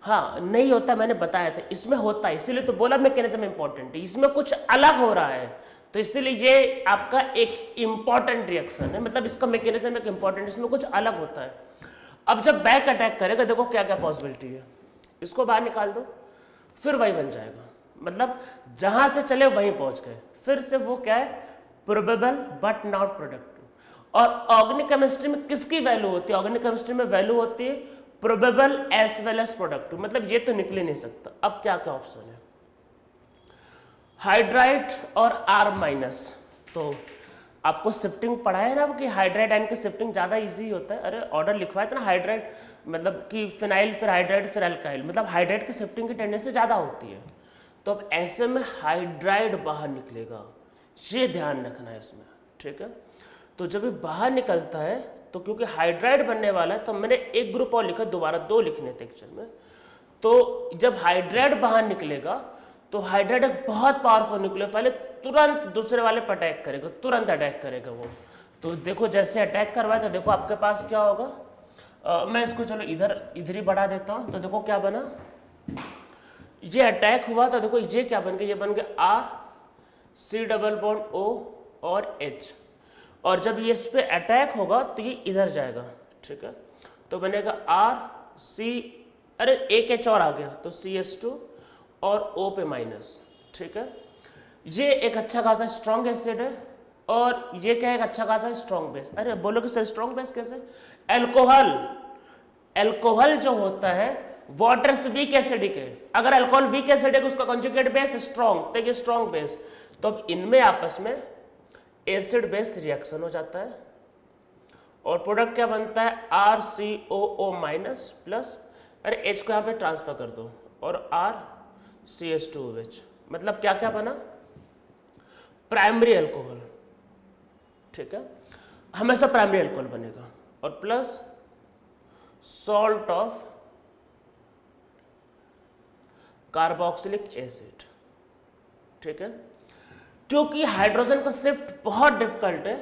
S1: हाँ नहीं होता, मैंने बताया था, इसमें होता है, इसीलिए तो बोला मैकेनिज्म इंपॉर्टेंट है, इसमें कुछ अलग हो रहा है। तो इसीलिए ये आपका एक इंपॉर्टेंट रिएक्शन है, मतलब इसका मैकेनिज्म एक इंपॉर्टेंट, इसमें कुछ अलग होता है। अब जब बैक अटैक करेगा देखो क्या क्या पॉसिबिलिटी है, इसको बाहर निकाल दो, फिर वही बन जाएगा, मतलब जहां से चले वहीं पहुंच गए, फिर से वो क्या है, प्रोबेबल बट नॉट प्रोडक्टिव। और ऑर्गेनिक केमिस्ट्री में किसकी वैल्यू होती है, ऑर्गेनिक केमिस्ट्री में वैल्यू होती है probable as well as productive, मतलब ये तो निकल ही नहीं सकता। अब क्या क्या ऑप्शन है, हाइड्राइड और आर माइनस, तो आपको शिफ्टिंग पढ़ा है ना कि हाइड्राइड आयन की शिफ्टिंग ज़्यादा इजी होता है, अरे ऑर्डर लिखवाया था ना, हाइड्राइड मतलब कि फिनाइल फिर हाइड्राइड फिर अल्काइल, मतलब हाइड्राइड की शिफ्टिंग की टेंडेंसी ज़्यादा होती है। तो अब ऐसे में हाइड्राइड बाहर निकलेगा, ये ध्यान रखना है इसमें, ठीक है। तो जब ये बाहर निकलता है तो क्योंकि हाइड्राइड बनने वाला है, तो मैंने एक ग्रुप और लिखा, दोबारा दो लिखने थे एक्चुअल में। तो जब हाइड्राइड बाहर निकलेगा तो हाइड्राइड एक बहुत पावरफुल न्यूक्लियोफाइल है, तुरंत दूसरे वाले पर अटैक करेगा, तुरंत अटैक करेगा वो। तो देखो जैसे अटैक करवाए तो देखो आपके पास क्या होगा, मैं इसको चलो इधर ही बढ़ा देता हूँ। तो देखो क्या बना, ये अटैक हुआ तो देखो ये क्या बन गया, ये बन गया R C double bond O और एच, और जब ये इस पे अटैक होगा तो ये इधर जाएगा, ठीक है। तो बनेगा आर सी, अरे एक एच और आ गया तो CH2 और O पे माइनस, ठीक है। ये एक अच्छा खासा स्ट्रॉन्ग एसिड है, और ये क्या है, एक अच्छा खासा स्ट्रॉन्ग बेस। अरे बोलोगे सर स्ट्रॉन्ग बेस कैसे, एल्कोहल जो होता है वाटर से वीक एसिडिक है, अगर अल्कोहल वीक एसिडिक उसका कंजुगेट बेस स्ट्रॉन्ग, तो ये स्ट्रॉन्ग बेस, तो अब इनमें आपस में एसिड बेस रिएक्शन हो जाता है, और प्रोडक्ट क्या बनता है, RCOO माइनस प्लस, अरे H को यहाँ पे ट्रांसफर कर दो, और RCH2OH, मतलब क्या क्या बना, प्राइमरी अल्कोहल, ठीक है, हमेशा प्राइमरी अल्कोहल बनेगा, और plus salt of carboxylic acid, ठीक है। क्योंकि हाइड्रोजन का शिफ्ट बहुत डिफिकल्ट है,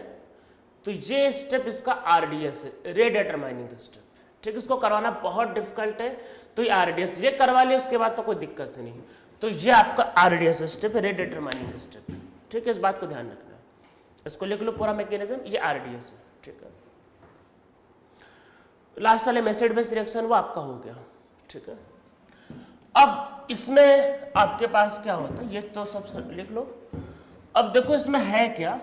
S1: तो ये स्टेप इसका RDS है, रेट डिटरमाइनिंग स्टेप, ठीक, इसको करवाना बहुत डिफिकल्ट है, तो ये RDS ये करवा लिया, उसके बाद तो कोई दिक्कत नहीं। तो ये आपका RDS स्टेप है, रेट डिटरमाइनिंग स्टेप, ठीक है, इस बात को ध्यान रखना है, इसको लिख लो पूरा मैकेनिज्म, ये RDS है, ठीक है। लास्ट वाले एसिड बेस रिएक्शन वो आपका हो गया, ठीक है। अब इसमें आपके पास क्या होता है, ये तो सब लिख लो। अब देखो इसमें है क्या,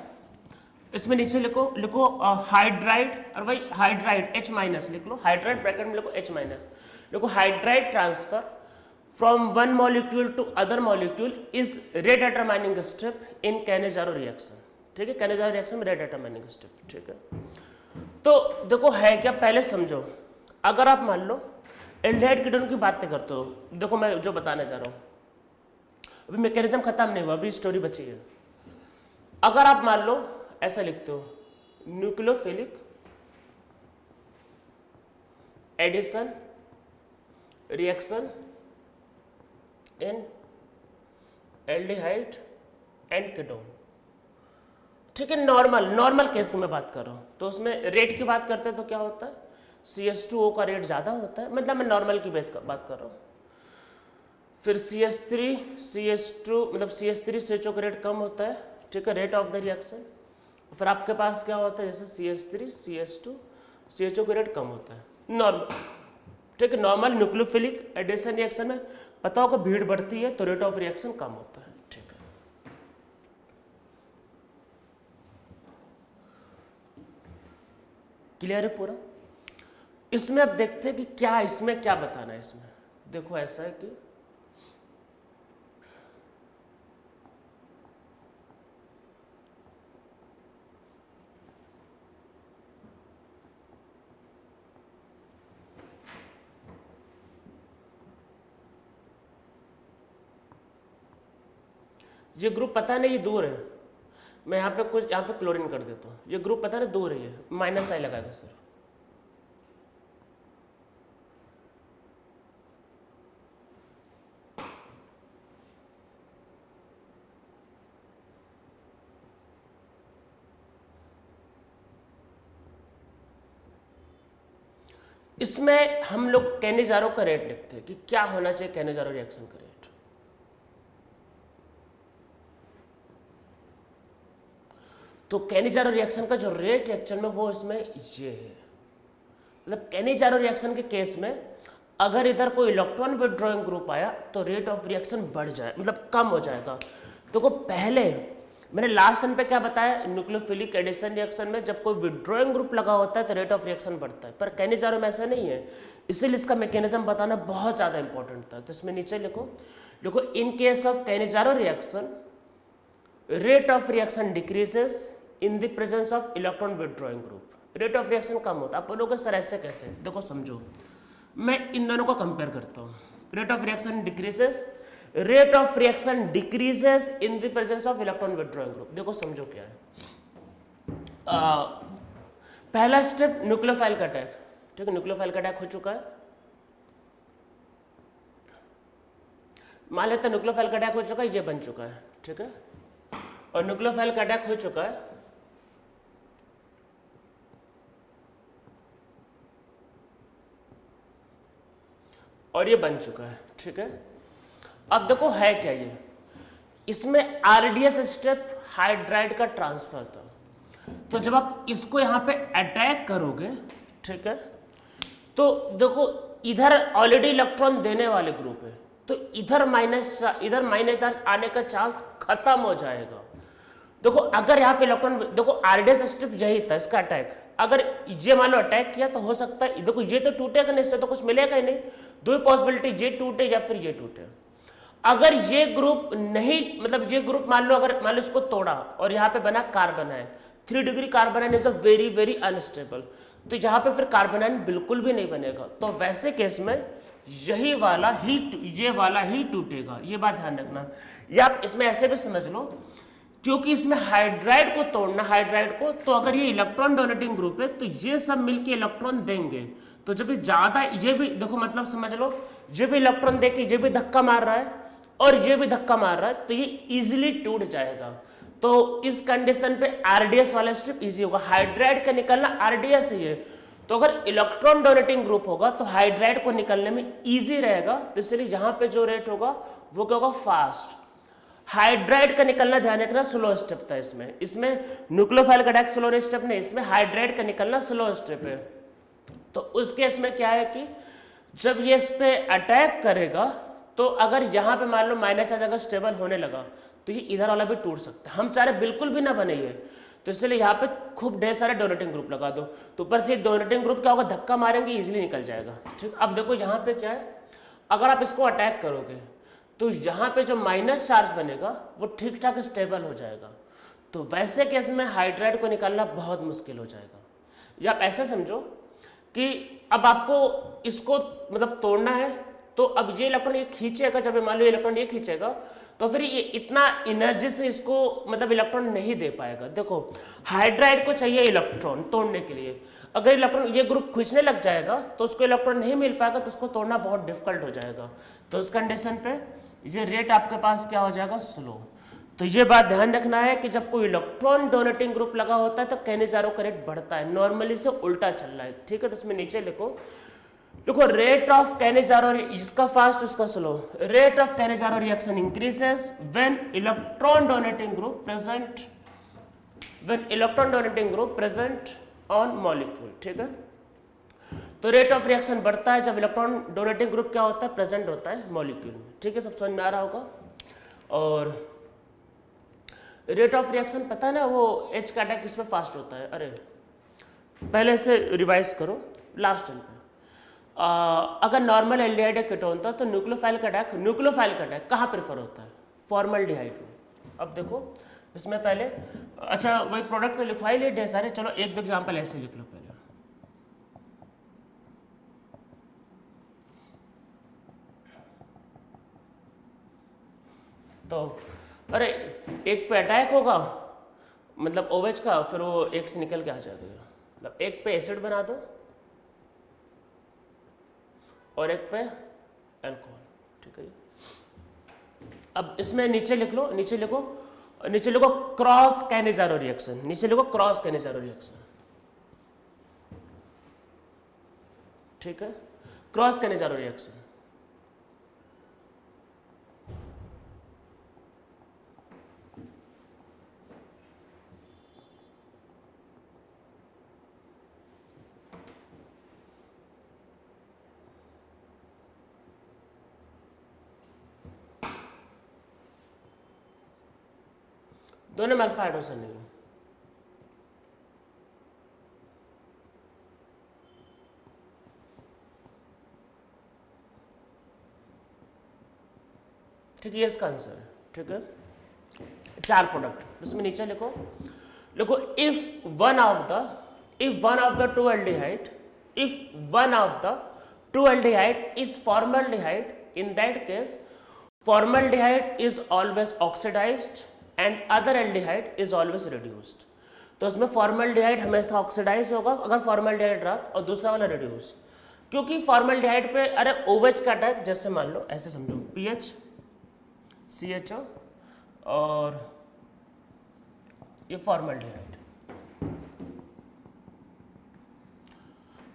S1: इसमें नीचे लिखो हाइड्राइड, और भाई हाइड्राइड H माइनस लिख लो, हाइड्राइड ब्रैकेट में लिखो H माइनस, लिखो hydride transfer from one molecule to other molecule is rate determining step in Cannizzaro reaction, ठीक है, कैनेजारो रिएक्शन में रेट डिटरमाइनिंग स्टेप, ठीक है। तो देखो है क्या, पहले समझो, अगर आप मान लो एल्डिहाइड कीटोन की बातें करते हो, देखो मैं जो बताने जा रहा हूँ, अभी मैकेनिज्म खत्म नहीं हुआ, अभी स्टोरी बची है। अगर आप मान लो ऐसा लिखते हो, nucleophilic addition reaction in aldehyde and ketone, ठीक है, नॉर्मल केस की मैं बात कर रहा हूँ, तो उसमें रेट की बात करते हैं तो क्या होता है, CH2O का रेट ज़्यादा होता है, मतलब मैं नॉर्मल की बात कर रहा हूँ, फिर CH3 CH2 मतलब CH3 CHO का रेट कम होता है, ठीक है, रेट ऑफ द रिएक्शन। फिर आपके पास क्या होता है, जैसे CH3 CH2 CHO का रेट कम होता है, नॉर्मल, ठीक है, नॉर्मल न्यूक्लियोफिलिक एडिशन रिएक्शन में पता होगा भीड़ बढ़ती है तो रेट ऑफ रिएक्शन कम होता है, ठीक है। क्लियर है पूरा। इसमें अब देखते हैं कि क्या इसमें क्या बताना है, इसमें देखो ऐसा है कि ये ग्रुप पता नहीं, ये दूर है, मैं यहाँ पे क्लोरीन कर देता हूँ, ये ग्रुप पता नहीं दूर है, ये -I लगाएगा सिर्फ, इसमें हम लोग कैनेजारो का रेट लिखते हैं कि क्या होना चाहिए कैनेजारो रिएक्शन का रेट। तो कैनिजारो रिएक्शन का जो रेट रिएक्शन में वो इसमें ये है, मतलब कैनिजारो रिएक्शन के केस में अगर इधर कोई इलेक्ट्रॉन विड्रॉइंग ग्रुप आया तो रेट ऑफ रिएक्शन बढ़ जाए, मतलब कम हो जाएगा। तो को पहले मैंने लास्ट टाइम पे क्या बताया, न्यूक्लियोफिलिक एडिशन रिएक्शन में जब कोई विड्रॉइंग ग्रुप लगा होता है तो रेट ऑफ रिएक्शन बढ़ता है, पर कैनिजारो में ऐसा नहीं है, इसीलिए इसका मैकेनिज्म बताना बहुत ज़्यादा इंपॉर्टेंट था। तो इसमें नीचे लिखो in case of cannizzaro reaction rate of reaction decreases in the presence of electron withdrawing group. Rate of reaction कम होता है। आप बोलोगे सर ऐसे कैसे, देखो समझो, मैं इन दोनों को कंपेयर करता हूँ। Rate of reaction decreases in the presence of electron withdrawing group. देखो समझो क्या है, पहला स्टेप न्यूक्लियोफाइल का अटैक, ठीक है, न्यूक्लियोफाइल का अटैक हो चुका है, मान लेते हैं न्यूक्लियोफाइल का अटैक हो चुका है, ये बन चुका है, ठीक है, और न्यूक्लियोफाइल का अटैक हो चुका है, और ये बन चुका है, ठीक है। अब देखो है क्या ये, इसमें आरडीएस स्टेप हाइड्राइड का ट्रांसफर था। तो जब आप इसको यहां पे अटैक करोगे, ठीक है, तो देखो इधर ऑलरेडी इलेक्ट्रॉन देने वाले ग्रुप है, तो इधर माइनस चार्ज आने का चांस खत्म हो जाएगा। देखो अगर यहाँ पे इलेक्ट्रॉन, देखो आरडीएस स्ट्रिप यही था इसका अटैक, अगर ये मान लो अटैक किया तो हो सकता है देखो ये तो टूटेगा नहीं, इससे तो कुछ मिलेगा ही नहीं, दो पॉसिबिलिटी, ये टूटे या फिर ये टूटे। अगर ये ग्रुप नहीं, मतलब ये ग्रुप मान लो, अगर मान लो इसको तोड़ा और यहाँ पे बना carbanion, 3 degree carbanion is a very very unstable, तो यहाँ पे फिर कार्बोनाइन बिल्कुल भी नहीं बनेगा। तो वैसे केस में ये वाला ही टूटेगा, ये बात ध्यान रखना। या आप इसमें ऐसे भी समझ लो, क्योंकि इसमें हाइड्राइड को तोड़ना, हाइड्राइड को, तो अगर ये इलेक्ट्रॉन डोनेटिंग ग्रुप है तो ये सब मिलके इलेक्ट्रॉन देंगे, तो जब भी ज्यादा, ये भी देखो मतलब समझ लो, ये भी इलेक्ट्रॉन देके ये भी धक्का मार रहा है और ये भी धक्का मार रहा है, तो ये इजीली टूट जाएगा। तो इस कंडीशन पे आरडीएस वाला स्ट्रिप इजी होगा, हाइड्राइड का निकलना आरडीएस ही है, तो अगर इलेक्ट्रॉन डोनेटिंग ग्रुप होगा तो हाइड्राइड को निकलने में इजी रहेगा, तो इसलिए यहां पे जो रेट होगा वो क्या होगा, फास्ट। हाइड्राइड का निकलना ध्यान रखना स्लो स्टेप था इसमें न्यूक्लियोफाइल का अटैक स्लो स्टेप नहीं, इसमें हाइड्राइड का निकलना स्लो स्टेप है। तो उस केस में क्या है कि जब ये इस पे अटैक करेगा, तो अगर यहाँ पे मान लो माइनस चार्ज अगर स्टेबल होने लगा तो ये इधर वाला भी टूट सकता है। हम चाह रहे बिल्कुल भी ना बने ये, तो इसलिए यहाँ पे खूब ढेर सारे डोनेटिंग ग्रुप लगा दो, तो ऊपर से डोनेटिंग ग्रुप क्या होगा, धक्का मारेंगे इजिली निकल जाएगा, ठीक। अब देखो यहाँ पे क्या है, अगर आप इसको अटैक करोगे तो यहाँ पे जो माइनस चार्ज बनेगा वो ठीक ठाक स्टेबल हो जाएगा, तो वैसे केस में हाइड्राइड को निकालना बहुत मुश्किल हो जाएगा। या आप ऐसे समझो कि अब आपको इसको मतलब तोड़ना है, तो अब ये इलेक्ट्रॉन ये खींचेगा, जब मान लो इलेक्ट्रॉन ये खींचेगा तो फिर ये इतना एनर्जी से इसको मतलब इलेक्ट्रॉन नहीं दे पाएगा। देखो हाइड्राइड को चाहिए इलेक्ट्रॉन तोड़ने के लिए, अगर इलेक्ट्रॉन ये ग्रुप खींचने लग जाएगा तो उसको इलेक्ट्रॉन नहीं मिल पाएगा, तो उसको तोड़ना बहुत डिफिकल्ट हो जाएगा। तो उस कंडीशन पे ये रेट आपके पास क्या हो जाएगा, स्लो। तो ये बात ध्यान रखना है कि जब कोई इलेक्ट्रॉन डोनेटिंग ग्रुप लगा होता है तो कैनिजारो का रेट बढ़ता है, नॉर्मली से उल्टा चल रहा है, ठीक है। तो इसमें नीचे लिखो रेट ऑफ कैनिजारो, इसका फास्ट उसका slow, rate of cannizzaro reaction increases when electron donating group present on molecule, ठीक है। तो रेट ऑफ रिएक्शन बढ़ता है जब इलेक्ट्रॉन डोनेटिंग ग्रुप क्या होता है, प्रेजेंट होता है मॉलिक्यूल में, ठीक है। सब समझ में आ रहा होगा। और रेट ऑफ रिएक्शन पता है ना, वो एच का अटैक इसमें फास्ट होता है। अरे पहले से रिवाइज करो लास्ट टाइम पे, अगर नॉर्मल एल्डिहाइड कीटोन था तो न्यूक्लियोफाइल का अटैक कहाँ प्रेफर होता है, फॉर्मल्डिहाइड में। अब देखो इसमें पहले, अच्छा वही प्रोडक्ट तो लिखवा ही लिए ढेर सारे, चलो एक दो एग्जाम्पल ऐसे लिख लो पहले। तो अरे एक पे अटैक होगा मतलब ओवेच का, फिर वो एक से निकल के आ जाएगा, मतलब एक पे एसिड बना दो और एक पे अल्कोहल, ठीक है। अब इसमें नीचे लिखो क्रॉस कैनिजारो रिएक्शन, ठीक है, क्रॉस कैनिजारो रिएक्शन। दोनों में अल्फा हाइड्रोजन नहीं है। ठीक है, ये इसका आंसर है। ठीक है, 4 प्रोडक्ट उसमें नीचे लिखो if one of the two aldehyde is formaldehyde, in that case formaldehyde is always oxidized and other aldehyde is always reduced। तो उसमें formaldehyde हमेशा ऑक्सीडाइज होगा अगर formaldehyde रहा, और दूसरा वाला रिड्यूस, क्योंकि formaldehyde पे अरे OH का अटैक, जैसे मान लो ऐसे समझो PH CHO और ये formaldehyde,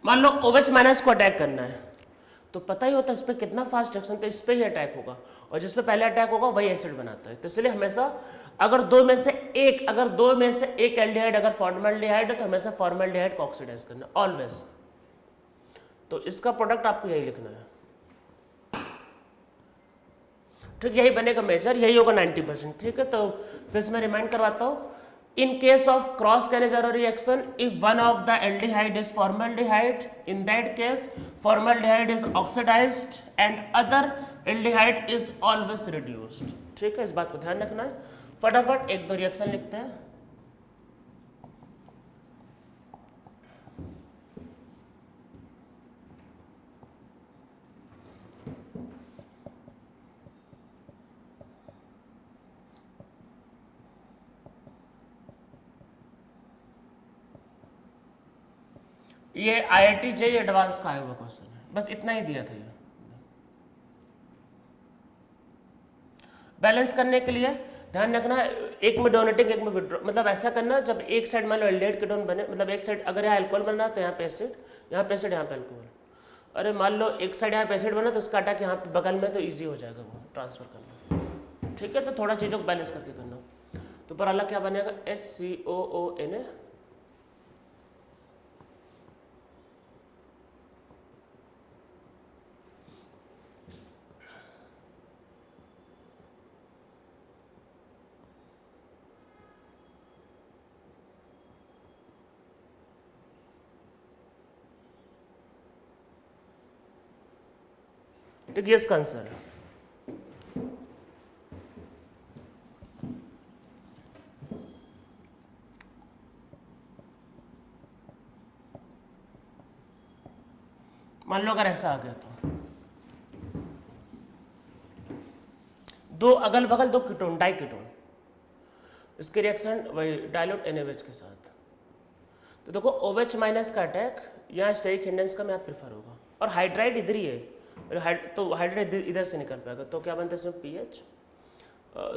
S1: मान लो OH माइनस को अटैक करना है तो पता ही होता है इस पर कितना फास्ट रिएक्शन, तो इस पर ही अटैक होगा, और जिस पे पहले अटैक होगा वही एसिड बनाता है। तो इसलिए हमेशा अगर दो में से एक एल्डिहाइड अगर फॉर्मल्डिहाइड है तो हमेशा फॉर्मल्डिहाइड को ऑक्सीडाइज करना ऑलवेज। तो इसका प्रोडक्ट आपको यही लिखना है। ठीक, यही बनेगा मेजर, यही होगा 90%। ठीक है, तो फिर से मैं रिमाइंड करवाता हूँ। In case of cross Cannizzaro reaction, if one of the aldehyde is formaldehyde, in that case formaldehyde is oxidized and other aldehyde is always reduced। ठीक है, इस बात को ध्यान रखना है। फटाफट एक दो रिएक्शन लिखते हैं। ये IIT JEE एडवांस का आया हुआ क्वेश्चन है, बस इतना ही दिया था। ये बैलेंस करने के लिए ध्यान रखना, एक में डोनेटिंग एक में विड्रॉ, मतलब ऐसा करना जब एक साइड मान लो एल्डिहाइड कीटोन बने, मतलब एक साइड अगर यहाँ अल्कोहल बन रहा तो यहाँ पे एसिड, यहाँ पे एसिड, यहाँ पे अल्कोहल। अरे मान लो एक साइड यहाँ पे एसिड बना तो उसका अटैक यहाँ पे बगल में, तो ईजी हो जाएगा वो ट्रांसफर करना। ठीक है, तो थोड़ा चीज़ों को बैलेंस करके करना। तो पर अलग क्या बनेगा, HCOONA ठीक है, इसका आंसर है। मान लो अगर ऐसा आ गया तो दो अगल बगल दो कीटोन, डाई कीटोन, इसके रिएक्शन वही डाइल्यूट NaOH के साथ। तो देखो OH माइनस का अटैक यहाँ स्टेरिक हिंडेंस का में आप प्रेफर होगा, और हाइड्राइड इधर ही है, तो हाइड्राइड इधर से निकल पाएगा। तो क्या बनता है इसमें PH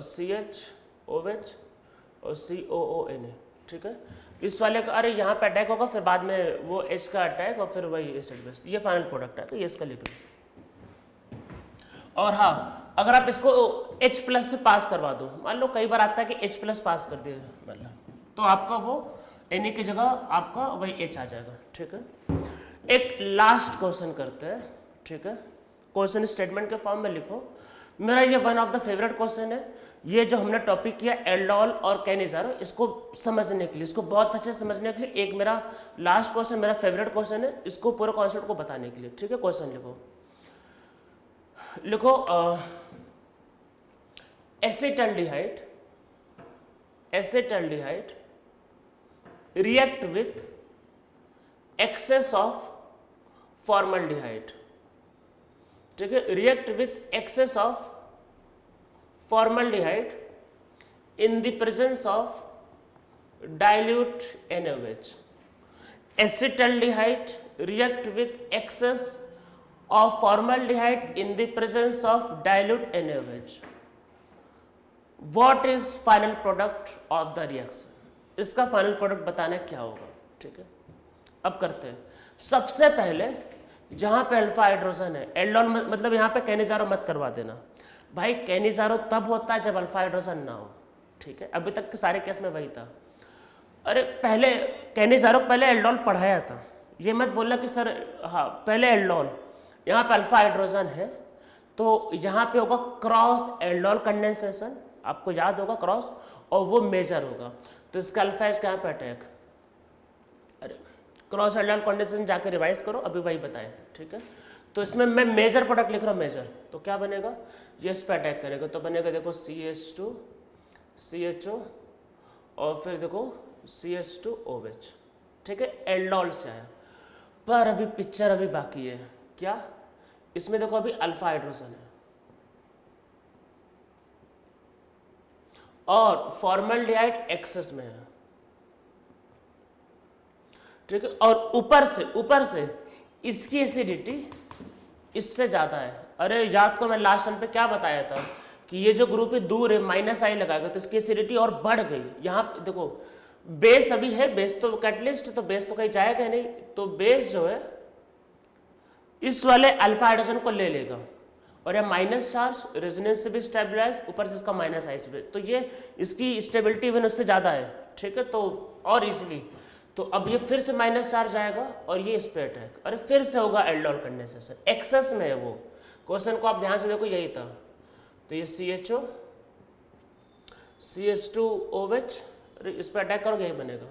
S1: CHOH और COONA। ठीक है, इस वाले का अरे यहाँ पे अटैक होगा, फिर बाद में वो H का अटैक और फिर वही एसिड बेस, ये फाइनल प्रोडक्ट है। तो ये इसका लिख लो। और हाँ, अगर आप इसको H+ से पास करवा दो, मान लो कई बार आता है कि H+ पास कर दिया मतलब, तो आपका वो Na की जगह आपका वही H आ जाएगा। ठीक है, एक लास्ट क्वेश्चन करते हैं। ठीक है, क्वेश्चन स्टेटमेंट के फॉर्म में लिखो। मेरा ये one of the favourite question है, ये जो हमने टॉपिक किया एल्डोल और कैनिज़ारो, इसको समझने के लिए, इसको बहुत अच्छे से समझने के लिए एक मेरा लास्ट क्वेश्चन मेरा फेवरेट क्वेश्चन है, इसको पूरे कॉन्सेप्ट को बताने के लिए। ठीक है, क्वेश्चन लिखो acetaldehyde react with excess of formaldehyde। ठीक है, react with excess of formaldehyde in the presence of dilute NaOH। acetaldehyde react with excess of formaldehyde in the presence of dilute NaOH। what is final product of the reaction? इसका final product बताना क्या होगा। ठीक है, अब करते हैं। सबसे पहले जहां पे अल्फा हाइड्रोजन है, एल्डोल मतलब यहाँ पे कैनिज़ारो मत करवा देना भाई, कैनिज़ारो तब होता है जब अल्फा हाइड्रोजन ना हो। ठीक है, अभी तक के सारे केस में वही था। अरे पहले कैनिज़ारो पहले एल्डोल पढ़ाया था, ये मत बोलना कि सर हाँ पहले एल्डोल, यहाँ पे अल्फा हाइड्रोजन है तो यहाँ पे होगा क्रॉस एल्डोल कंडेंसेशन, आपको याद होगा क्रॉस, और वो मेजर होगा, तो इसका अल्फा एच कहाँ पे अटैक, अरे क्रॉस एल्डाइल कंडीशन जाके रिवाइज करो, अभी वही बताए थे, ठीक है। तो इसमें मैं मेजर प्रोडक्ट लिख रहा हूँ, मेजर, तो क्या बनेगा, ये इस पर अटैक करेगा, तो बनेगा देखो CH2 CHO और फिर देखो CH2OH, ठीक है, एल्डोल से आया। पर अभी पिक्चर अभी बाकी है, क्या, इसमें देखो अभी अल्फा हाइड्रोजन है और फॉर्मल्डिहाइड एक्सेस में है, ठीक है, और ऊपर से इसकी एसिडिटी इससे ज्यादा है। अरे याद को मैं लास्ट टाइम पे क्या बताया था कि ये जो ग्रुप है दूर है, -I लगाएगा तो इसकी एसिडिटी और बढ़ गई। यहाँ पे देखो बेस अभी है, बेस तो कैटलिस्ट, तो बेस तो कहीं जाएगा नहीं, तो बेस जो है इस वाले अल्फा हाइड्रोजन को ले लेगा और यह माइनस चार्ज रेजोनेंस से भी स्टेबलाइज, ऊपर से इसका -I से भी, तो ये इसकी स्टेबिलिटी इवन उससे ज़्यादा है, ठीक है, तो और इजीली, तो अब ये फिर से माइनस चार्ज आएगा और ये इस पे अटैक, अरे फिर से होगा एल्डोल कंडेंसेशन, एक्सेस में है वो। क्वेश्चन को आप ध्यान से देखो, यही था, तो ये CHO CH2OH, अरे इस पे अटैक करोगे यही बनेगा,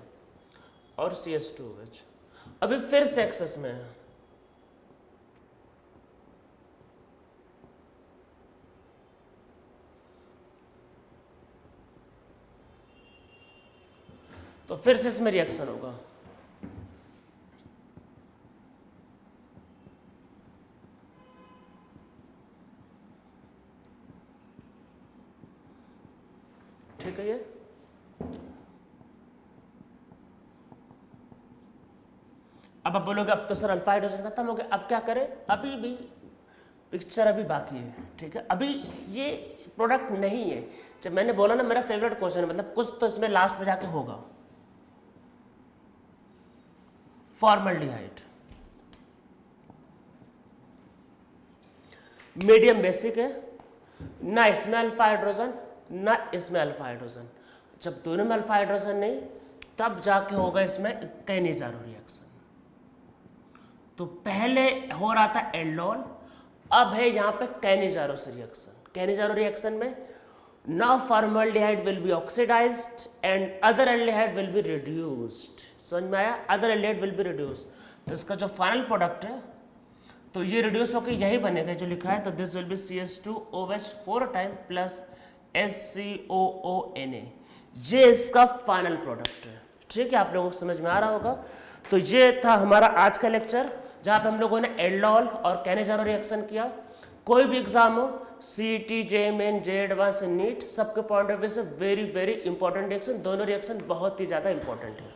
S1: और CH2OH अभी फिर से एक्सेस में है, तो फिर से इसमें रिएक्शन होगा, ठीक है। ये अब आप बोलोगे अब तो सर अल्फा हाइड्रोजन खत्म हो गया, अब क्या करें, अभी भी पिक्चर अभी बाकी है, ठीक है, अभी ये प्रोडक्ट नहीं है। जब मैंने बोला ना मेरा फेवरेट क्वेश्चन है, मतलब कुछ तो इसमें लास्ट में जाके होगा, फॉर्मल्डिहाइड मीडियम बेसिक है, ना इसमें अल्फा हाइड्रोजन ना इसमें अल्फा हाइड्रोजन, जब दोनों में अल्फा हाइड्रोजन नहीं तब जाके होगा इसमें कैनिजारो रिएक्शन। तो पहले हो रहा था एल्डोल, अब है यहाँ पे कैनिजारो रिएक्शन। कैनिजारो रिएक्शन में now formaldehyde will be oxidized and other aldehyde will be reduced, समझ में आया, other aldehyde will be reduced, तो इसका जो फाइनल प्रोडक्ट है तो ये रिड्यूस होकर यही बनेगा जो लिखा है, तो this will be CH2OH 4 time plus SCOONA, ये इसका फाइनल प्रोडक्ट है, ठीक है, आप लोगों को समझ में आ रहा होगा। तो ये था हमारा आज का लेक्चर, जहाँ पे हम लोगों ने एल्डोल और कैनिजारो रिएक्शन किया। कोई भी एग्जाम हो, CET, JEE, JEE advance, NEET, सबके पॉइंट ऑफ व्यू से वेरी इंपॉर्टेंट रिएक्शन, दोनों रिएक्शन बहुत ही ज़्यादा इंपॉर्टेंट है।